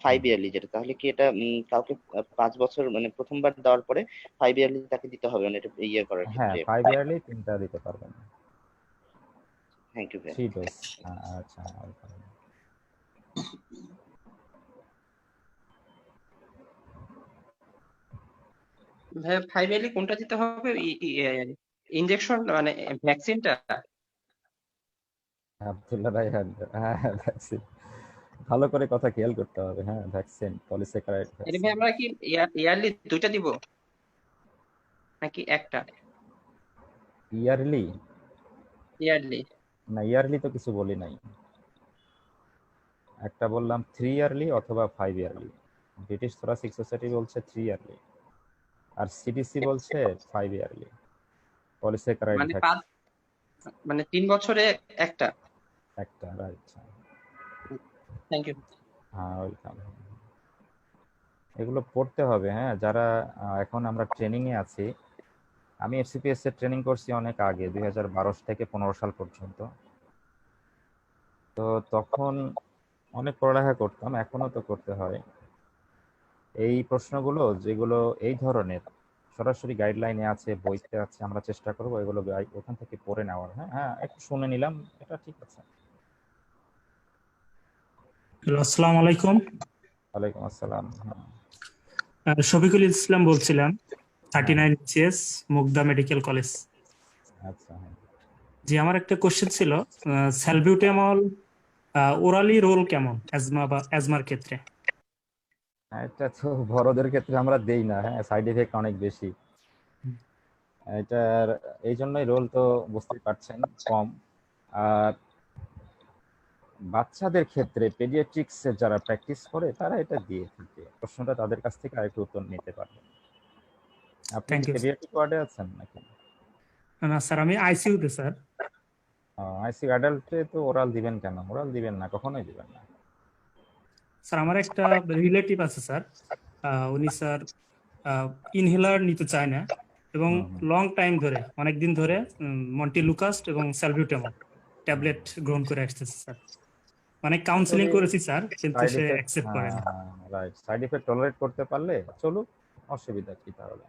5 ইয়ারলি যেটা, তাহলে কি এটা কাউকে 5 বছর মানে প্রথমবার দেওয়ার পরে 5 ইয়ারলি তাকে দিতে হবে মানে এটা ইয়ে করার হ্যাঁ, ক্ষেত্রে? 5 ইয়ারলি 3টা দিতে পারবেন। থ্যাংক ইউ ভাইয়া। 3 ডোজ। আচ্ছা, ভাইয়া 5 ইয়ারলি কোনটা দিতে হবে? ইনজেকশন মানে ভ্যাকসিনটা? আব্দুল্লাহ ভাই, হ্যাঁ ভ্যাকসিন, ভালো করে কথা খেয়াল করতে হবে। হ্যাঁ, ভ্যাকসিন, পলিস্যাকারাইড এর ভ্যাকসিন। ভাই আমরা কি ইয়ারলি দুইটা দিব নাকি একটা? Yearly yearly. না, ইয়ারলি তো কিছু বলি নাই। একটা বললাম 3 ইয়ারলি অথবা 5 ইয়ারলি। ব্রিটিশ থোরাসিক সোসাইটি বলছে 3 ইয়ারলি, আর সিডিসি বলছে 5 ইয়ারলি পলিস্যাকারাইড মানে ভ্যাকসিন। মানে 3 বছরে একটা। একটা, রাইট। Thank you. হ্যাঁ, ওয়েলকাম। এগুলো পড়তে হবে। হ্যাঁ, যারা এখন আমরা ট্রেনিং এ আছি, আমি এফসিপিএস এর ট্রেনিং করছি অনেক আগে, 2012 থেকে 15 সাল পর্যন্ত। তো তখন অনেক পড়ালেখা করতাম, এখনো তো করতে হয়। এই প্রশ্নগুলো যেগুলো এই ধরনের সরাসরি গাইডলাইনে আছে, বইতে আছে, আমরা চেষ্টা করবো এগুলো ওখান থেকে পড়ে নেওয়ার। হ্যাঁ, একটু শুনে নিলাম, এটা ঠিক আছে। হ্যালো, আসসালামু আলাইকুম। ওয়ালাইকুম আসসালাম। শফিকুল ইসলাম বলছিলাম, 39 সিএস, মুগদা মেডিকেল কলেজ। আচ্ছা, জি, আমার একটা কোশ্চেন ছিল, স্যালবিউটামল ওরালি রোল কেমন অ্যাজমার ক্ষেত্রে? এটা তো বড়দের ক্ষেত্রে আমরা দেই না। হ্যাঁ, সাইড এফেক্ট অনেক বেশি এটার, এই জন্যই রোল তো বুঝতেই পারছেন কম। আর বাচ্চাদের ক্ষেত্রে পেডিয়াট্রিক্স যারা প্র্যাকটিস করে তারা এটা দিয়ে থাকে। প্রশ্নটা তাদের কাছ থেকে আরেকটু উত্তর নিতে পারবেন। আপনি কি পেডিয়াট্রিক ওয়ার্ডে আছেন নাকি? না স্যার, আমি আইসিইউতে স্যার। আইসিইউ অ্যাডাল্টে তো ওরাল দিবেন কেন? ওরাল দিবেন না, কখনোই দিবেন না। স্যার, আমার একটা রিলেটিভ আছে স্যার, উনি স্যার ইনহেলার নিতে চায় না এবং লং টাইম ধরে, অনেক দিন ধরে মন্টিলুকাস্ট এবং স্যালবিউটামল ট্যাবলেট গ্রহণ করে আসতেছে স্যার। অনেক কাউন্সিলিং করেছি স্যার, কিন্তু সে অ্যাকসেপ্ট করে না। রাইট, সাইড ইফেক্ট টলারেট করতে পারলে চলুক, অসুবিধা কি তাহলে?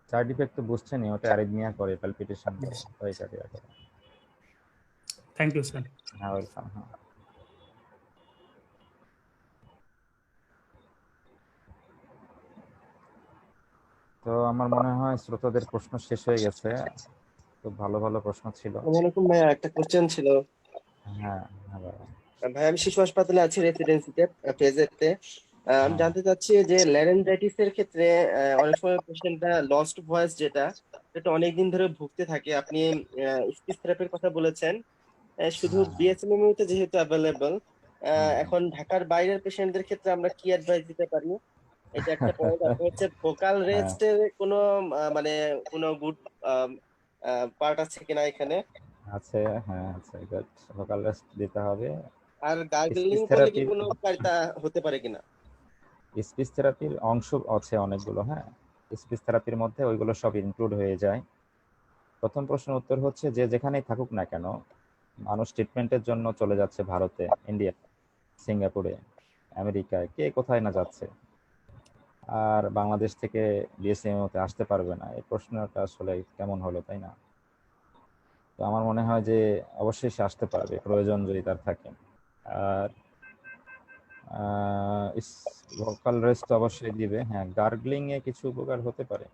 সাইড ইফেক্ট তো বুঝছেনই, ওটা অ্যারিথমিয়া করে, প্যালপিটেশন করে, টাইকার্ডিয়া করে। Thank you sir. হ্যাঁ, ওয়েলকাম। হ্যাঁ, তো আমার মনে হয় শ্রোতাদের প্রশ্ন শেষ হয়ে গেছে। খুব ভালো ভালো প্রশ্ন ছিল। আসসালামু ভাই, একটা কোশ্চেন ছিল। হ্যাঁ ভাই, আমি শিশু হাসপাতালে আছি রেসিডেন্সিতে, ফেজেতে। আমি জানতে চাচ্ছি যে ল্যারেনজাইটিস এর ক্ষেত্রে অনেক সময় পেশেন্টটা লস্ট ভয়েস যেটা অনেকদিন ধরে ভুগতে থাকে। আপনি স্পিচ থেরাপির কথা বলেছেন, শুধু বিএসএমএমইউ তে যেহেতু অ্যাভেলেবল, এখন ঢাকার বাইরের পেশেন্টদের ক্ষেত্রে আমরা কি অ্যাডভাইস দিতে পারি? এটা একটা পয়েন্ট। আর হচ্ছে ভোকাল রেস্টের কোনো মানে কোনো গুড পার্ট আছে কিনা এখানে? আছে, হ্যাঁ আছে, গুড। ভোকাল রেস্ট দিতে হবে। আর গার্গলিং করলে কি কোনো উপকারিতা হতে পারে কিনা? স্পিচ থেরাপির অংশ আছে অনেকগুলো। হ্যাঁ, স্পিচ থেরাপির মধ্যে ওইগুলো সব ইনক্লুড হয়ে যায়। প্রথম প্রশ্নের উত্তর হচ্ছে যে যেখানেই থাকুক না কেন, মানুষ ট্রিটমেন্টের জন্য চলে যাচ্ছে ভারতে, ইন্ডিয়া, সিঙ্গাপুরে, আমেরিকায়, কে কোথায় না যাচ্ছে, আর বাংলাদেশ থেকে বিএসএমইউতে আসতে পারবে না। এই প্রশ্নটা আসলে কেমন হলো, তাই না? তো আমার মনে হয় যে অবশ্যই সে আসতে পারবে, প্রয়োজন যদি তার থাকে। আর ভোকাল রেস্ট অবশ্যই দিবে। হ্যাঁ, গার্গলিং এ কিছু উপকার হতে পারে।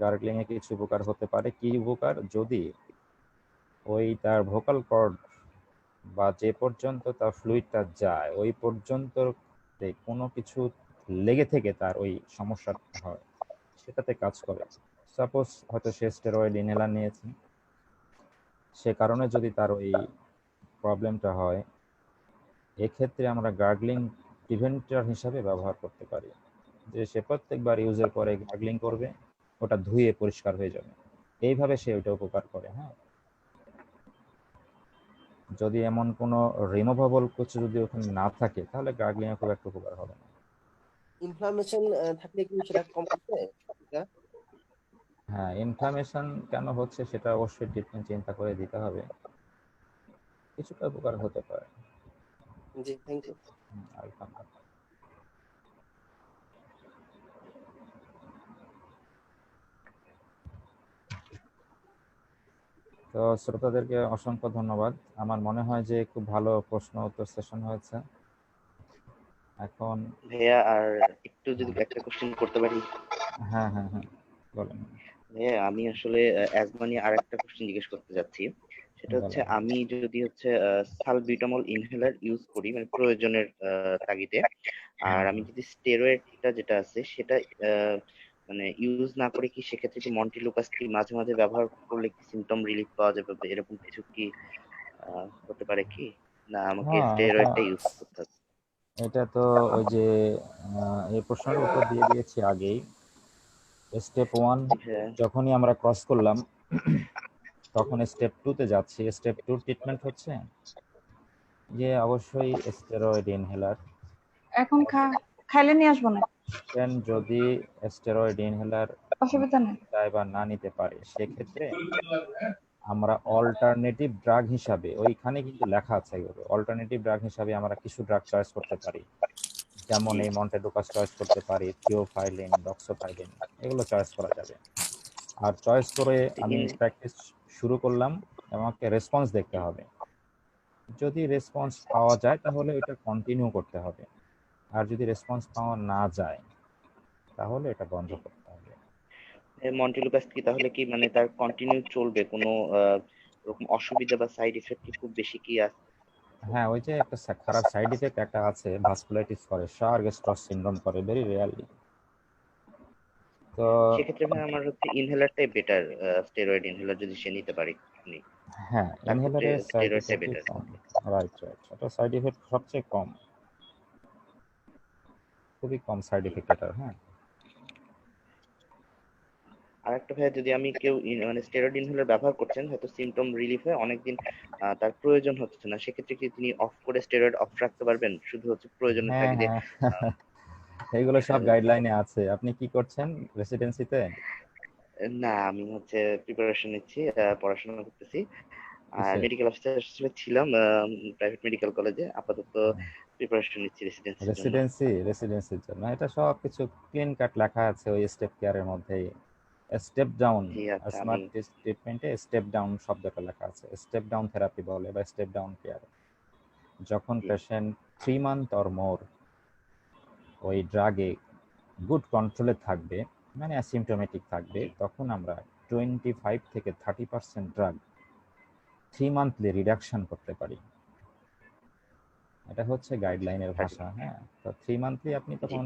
গার্গলিং এ কিছু উপকার হতে পারে। কি উপকার? যদি ওই তার ভোকাল কর্ড বা যে পর্যন্ত তার ফ্লুইডটা যায় ওই পর্যন্ত কোনো কিছু লেগে থেকে তার ওই সমস্যাটা হয়, সেটাতে কাজ করে। সাপোজ হয়তো সে স্টেরয়েড ইনহেলার নিয়েছে, সে কারণে যদি তার ওই প্রবলেমটা হয়, এক্ষেত্রে আমরা গার্গলিং প্রিভেন্টর হিসাবে ব্যবহার করতে পারি। যে সে প্রত্যেকবার ইউজের পরে গার্গলিং করবে, ওটা ধুয়ে পরিষ্কার হয়ে যাবে, এইভাবে সে ওইটা উপকার করে। হ্যাঁ, যদি এমন কোনো রিমুভেবল কিছু যদি ওখানে না থাকে তাহলে গার্গলিং খুব একটা উপকার হবে না। ইনফ্লামেশন থাকলে কি সেটা কমছে? হ্যাঁ, ইনফ্লামেশন কেন হচ্ছে সেটা অবশ্যই ট্রিটমেন্ট চিন্তা করে দিতে হবে, কিছুটা উপকার হতে পারে। জি, থ্যাংক ইউ। আলহামদুলিল্লাহ। তো শ্রোতাদেরকে অসংখ্য ধন্যবাদ। আমার মনে হয় যে খুব ভালো প্রশ্ন উত্তর সেশন হয়েছে। এখন ভাইয়া আর একটু যদি একটা কোশ্চেন করতে পারি। হ্যাঁ হ্যাঁ হ্যাঁ বলেন। ভাইয়া আমি আসলে অ্যাজমা নিয়ে আরেকটা কোশ্চেন জিজ্ঞেস করতে যাচ্ছি। সেটা হচ্ছে বলেন। আমি যদি হচ্ছে সালবিউটামল ইনহেলার ইউজ করি মানে প্রয়োজনের তাগিদে, আর আমি যদি স্টেরয়েডটা যেটা আছে সেটা মানে ইউজ না করে কি সেক্ষেত্রে কি মন্টিলুকাস কি মাঝে মাঝে ব্যবহার করলে কি সিমটম রিলিফ পাওয়া যাবে বা এরকম কিছু কি হতে পারে কি, না আমাকে হ্যাঁ, স্টেরয়েডটা ইউজ করতে হবে? এটা তো ওই যে এই প্রশ্নের উত্তর দিয়ে দিয়েছি আগেই। স্টেপ 1 হ্যাঁ। যখনই আমরা ক্রস করলাম তখন স্টেপ 2 তে যাচ্ছি। স্টেপ 2 ট্রিটমেন্ট হচ্ছে যে অবশ্যই স্টেরয়েড ইনহেলার। এখন খাইলে নিয়ে আসবো না, যদি স্টেরয়েড ইনহেলার অসুবিধা নেই। চায় বা না নিতে পারে সেক্ষেত্রে আমরা অল্টারনেটিভ ড্রাগ হিসাবে, ওইখানে কিন্তু লেখা আছে অল্টারনেটিভ ড্রাগ হিসাবে আমরা কিছু ড্রাগ চয়েস করতে পারি, যেমন এই মন্টেলুকাস চয়েস করতে পারি, থিওফাইলিন, ডক্সোফাইলিন, এগুলো চয়েস করা যাবে। আর চয়েস করে আমি প্র্যাকটিস শুরু করলাম, আমাকে রেসপন্স দেখতে হবে। যদি রেসপন্স পাওয়া যায় তাহলে এটা কন্টিনিউ করতে হবে, আর যদি রেসপন্স পাওয়া না যায় তাহলে এটা বন্ধ করতে হবে। মন্টিলুকাস কি তাহলে কি মানে তার কন্টিনিউ চলবে, কোনো এরকম অসুবিধা বা সাইড ইফেক্ট কি খুব বেশি কি আছে? হ্যাঁ, ওই যে একটা খারাপ সাইড ইফেক্ট একটা আছে, ভাস্কুলাইটিস করে, শার্গস্ট্রস সিনড্রোম করে, ভেরি রেয়ারলি। তো সেক্ষেত্রে ভাই আমার হচ্ছে ইনহেলারটাই বেটার, স্টেরয়েড ইনহেলার যদি সে নিতে পারি। হ্যাঁ, ইনহেলারের সাইড স্টেরয়েডটাই ইফেক্ট বেটার। কম। রাইট রাইট, এটা সাইড ইফেক্ট সবচেয়ে কম, খুবই কম সাইড ইফেক্ট এটা। হ্যাঁ, আরেকটা ভাই, যদি আমি কেউ মানে স্টেরয়েড ইনহেলার ব্যবহার করছেন, হয়তো সিমটম রিলিফে অনেকদিন তার প্রয়োজন হচ্ছে না, সেক্ষেত্রে কি তিনি অফ করে স্টেরয়েড অফ রাখতে পারবেন শুধু হচ্ছে প্রয়োজনের হ্যাঁ তাগিদে? হ্যাঁ এইগুলো সব গাইডলাইনে আছে। আপনি কি করছেন রেসিডেন্সিতে? না, আমি হচ্ছে প্রিপারেশন নিচ্ছি, পড়াশোনা করতেছি। কিসে? মেডিকেল অফিসার হিসেবে ছিলাম প্রাইভেট মেডিকেল কলেজে, আপাতত প্রিপারেশন নিচ্ছি রেসিডেন্সির জন্য। রেসিডেন্সির জন্য এটা সব কিছু ক্লিন কাট লেখা আছে ওই স্টেপ কেয়ারের মধ্যেই। স্টেপ ডাউন জি আচ্ছা, স্মার্ট ট্রিটমেন্টে স্টেপ ডাউন শব্দটা লেখা আছে। স্টেপ ডাউন থেরাপি বলে বা স্টেপ ডাউন কেয়ার। যখন পেশেন্ট 3 মান্থ অর মোর ওই ড্রাগে গুড কন্ট্রোলে থাকবে, মানে অ্যাসিমটোমেটিক থাকবে, তখন আমরা 25 থেকে 30% ড্রাগ 3 মান্থলি রিডাকশন করতে পারি। এটা হচ্ছে গাইডলাইনের ভাষা। হ্যাঁ, তো 3 মান্থলি আপনি তখন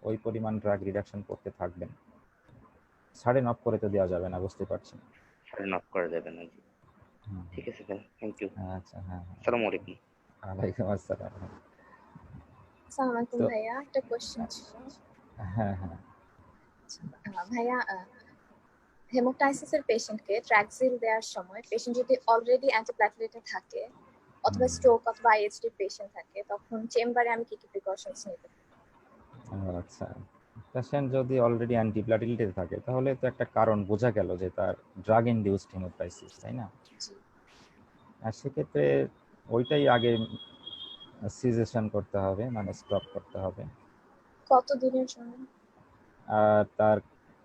ওই পরিমাণ ড্রাগ রিডাকশন করতে থাকবেন। সাডেন অফ করে তো দেওয়া যাবে না, বুঝতে পারছেন। সাড়ে নক করে দেবেন। ঠিক আছে ভাই, থ্যাংক ইউ। আচ্ছা, হ্যাঁ, আসসালামু আলাইকুম। ওয়ালাইকুম আসসালাম। আসসালামু আলাইকুম তো ভাইয়া, একটা কোশ্চেন ছিল। হ্যাঁ হ্যাঁ ভাইয়া, হেমোটাইসিসের পেশেন্টকে ট্র্যাক্সিল দেওয়ার সময় পেশেন্ট যদি অলরেডি অ্যান্টিপ্লাটিলেটে থাকে অথবা স্ট্রোক অথবা আইএসডি পেশেন্ট থাকে, তখন চেম্বারে আমি কি কি প্রিকশনস নিতে পারি? আচ্ছা, পেশেন্ট যদি অলরেডি অ্যান্টিপ্লাটিলেটে থাকে তাহলে তো একটা কারণ বোঝা গেল যে তার ড্রাগ ইনডিউসড হেমোটাইসিস, তাই না? আর সেক্ষেত্রে ওইটাই আগে সিজেশন করতে হবে, মানে স্টপ করতে হবে। কত দিনের জন্য? আর তার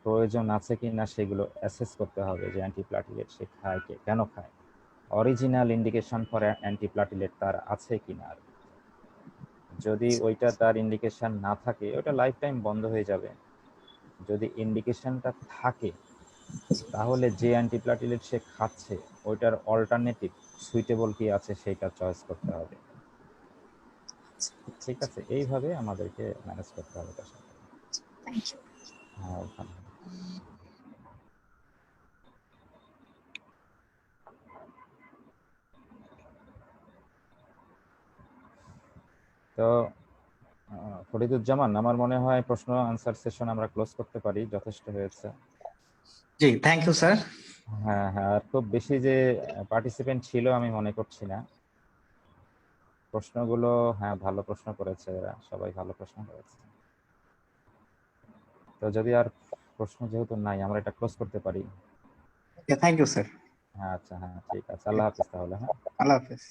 প্রয়োজন আছে কি না সেগুলো অ্যাসেস করতে হবে, যে অ্যান্টিপ্লাটিলেট সে খায় কেন খায়, অরিজিনাল ইন্ডিকেশন ফর অ্যান্টিপ্লাটিলেট তার আছে কি না। যদি ওইটা তার ইন্ডিকেশন না থাকে ওটা লাইফ টাইম বন্ধ হয়ে যাবে। যদি ইন্ডিকেশনটা থাকে তাহলে যে অ্যান্টিপ্লাটিলেট সে খাচ্ছে ওইটার অল্টারনেটিভ সুইটেবল কি আছে সেটা চয়েস করতে হবে। ঠিক আছে, এইভাবে আমাদেরকে ম্যানেজ করতে হবে তার সাথে। হ্যাঁ, তো ফরিদুজ্জামান, আমার মনে হয় প্রশ্ন আনসার সেশন আমরা ক্লোজ করতে পারি, যথেষ্ট হয়েছে। জি, থ্যাংক ইউ স্যার। হ্যাঁ হ্যাঁ, আর খুব বেশি যে পার্টিসিপেন্ট ছিল আমি মনে করছি না। প্রশ্নগুলো, হ্যাঁ ভালো প্রশ্ন করেছে এরা, সবাই ভালো প্রশ্ন করেছে। তো যদি আর প্রশ্ন যেহেতু নাই, আমরা এটা ক্লোজ করতে পারি। Thank you sir. হ্যাঁ আচ্ছা, হ্যাঁ ঠিক আছে, আল্লাহ হাফেজ তাহলে। হ্যাঁ আল্লাহ হাফেজ।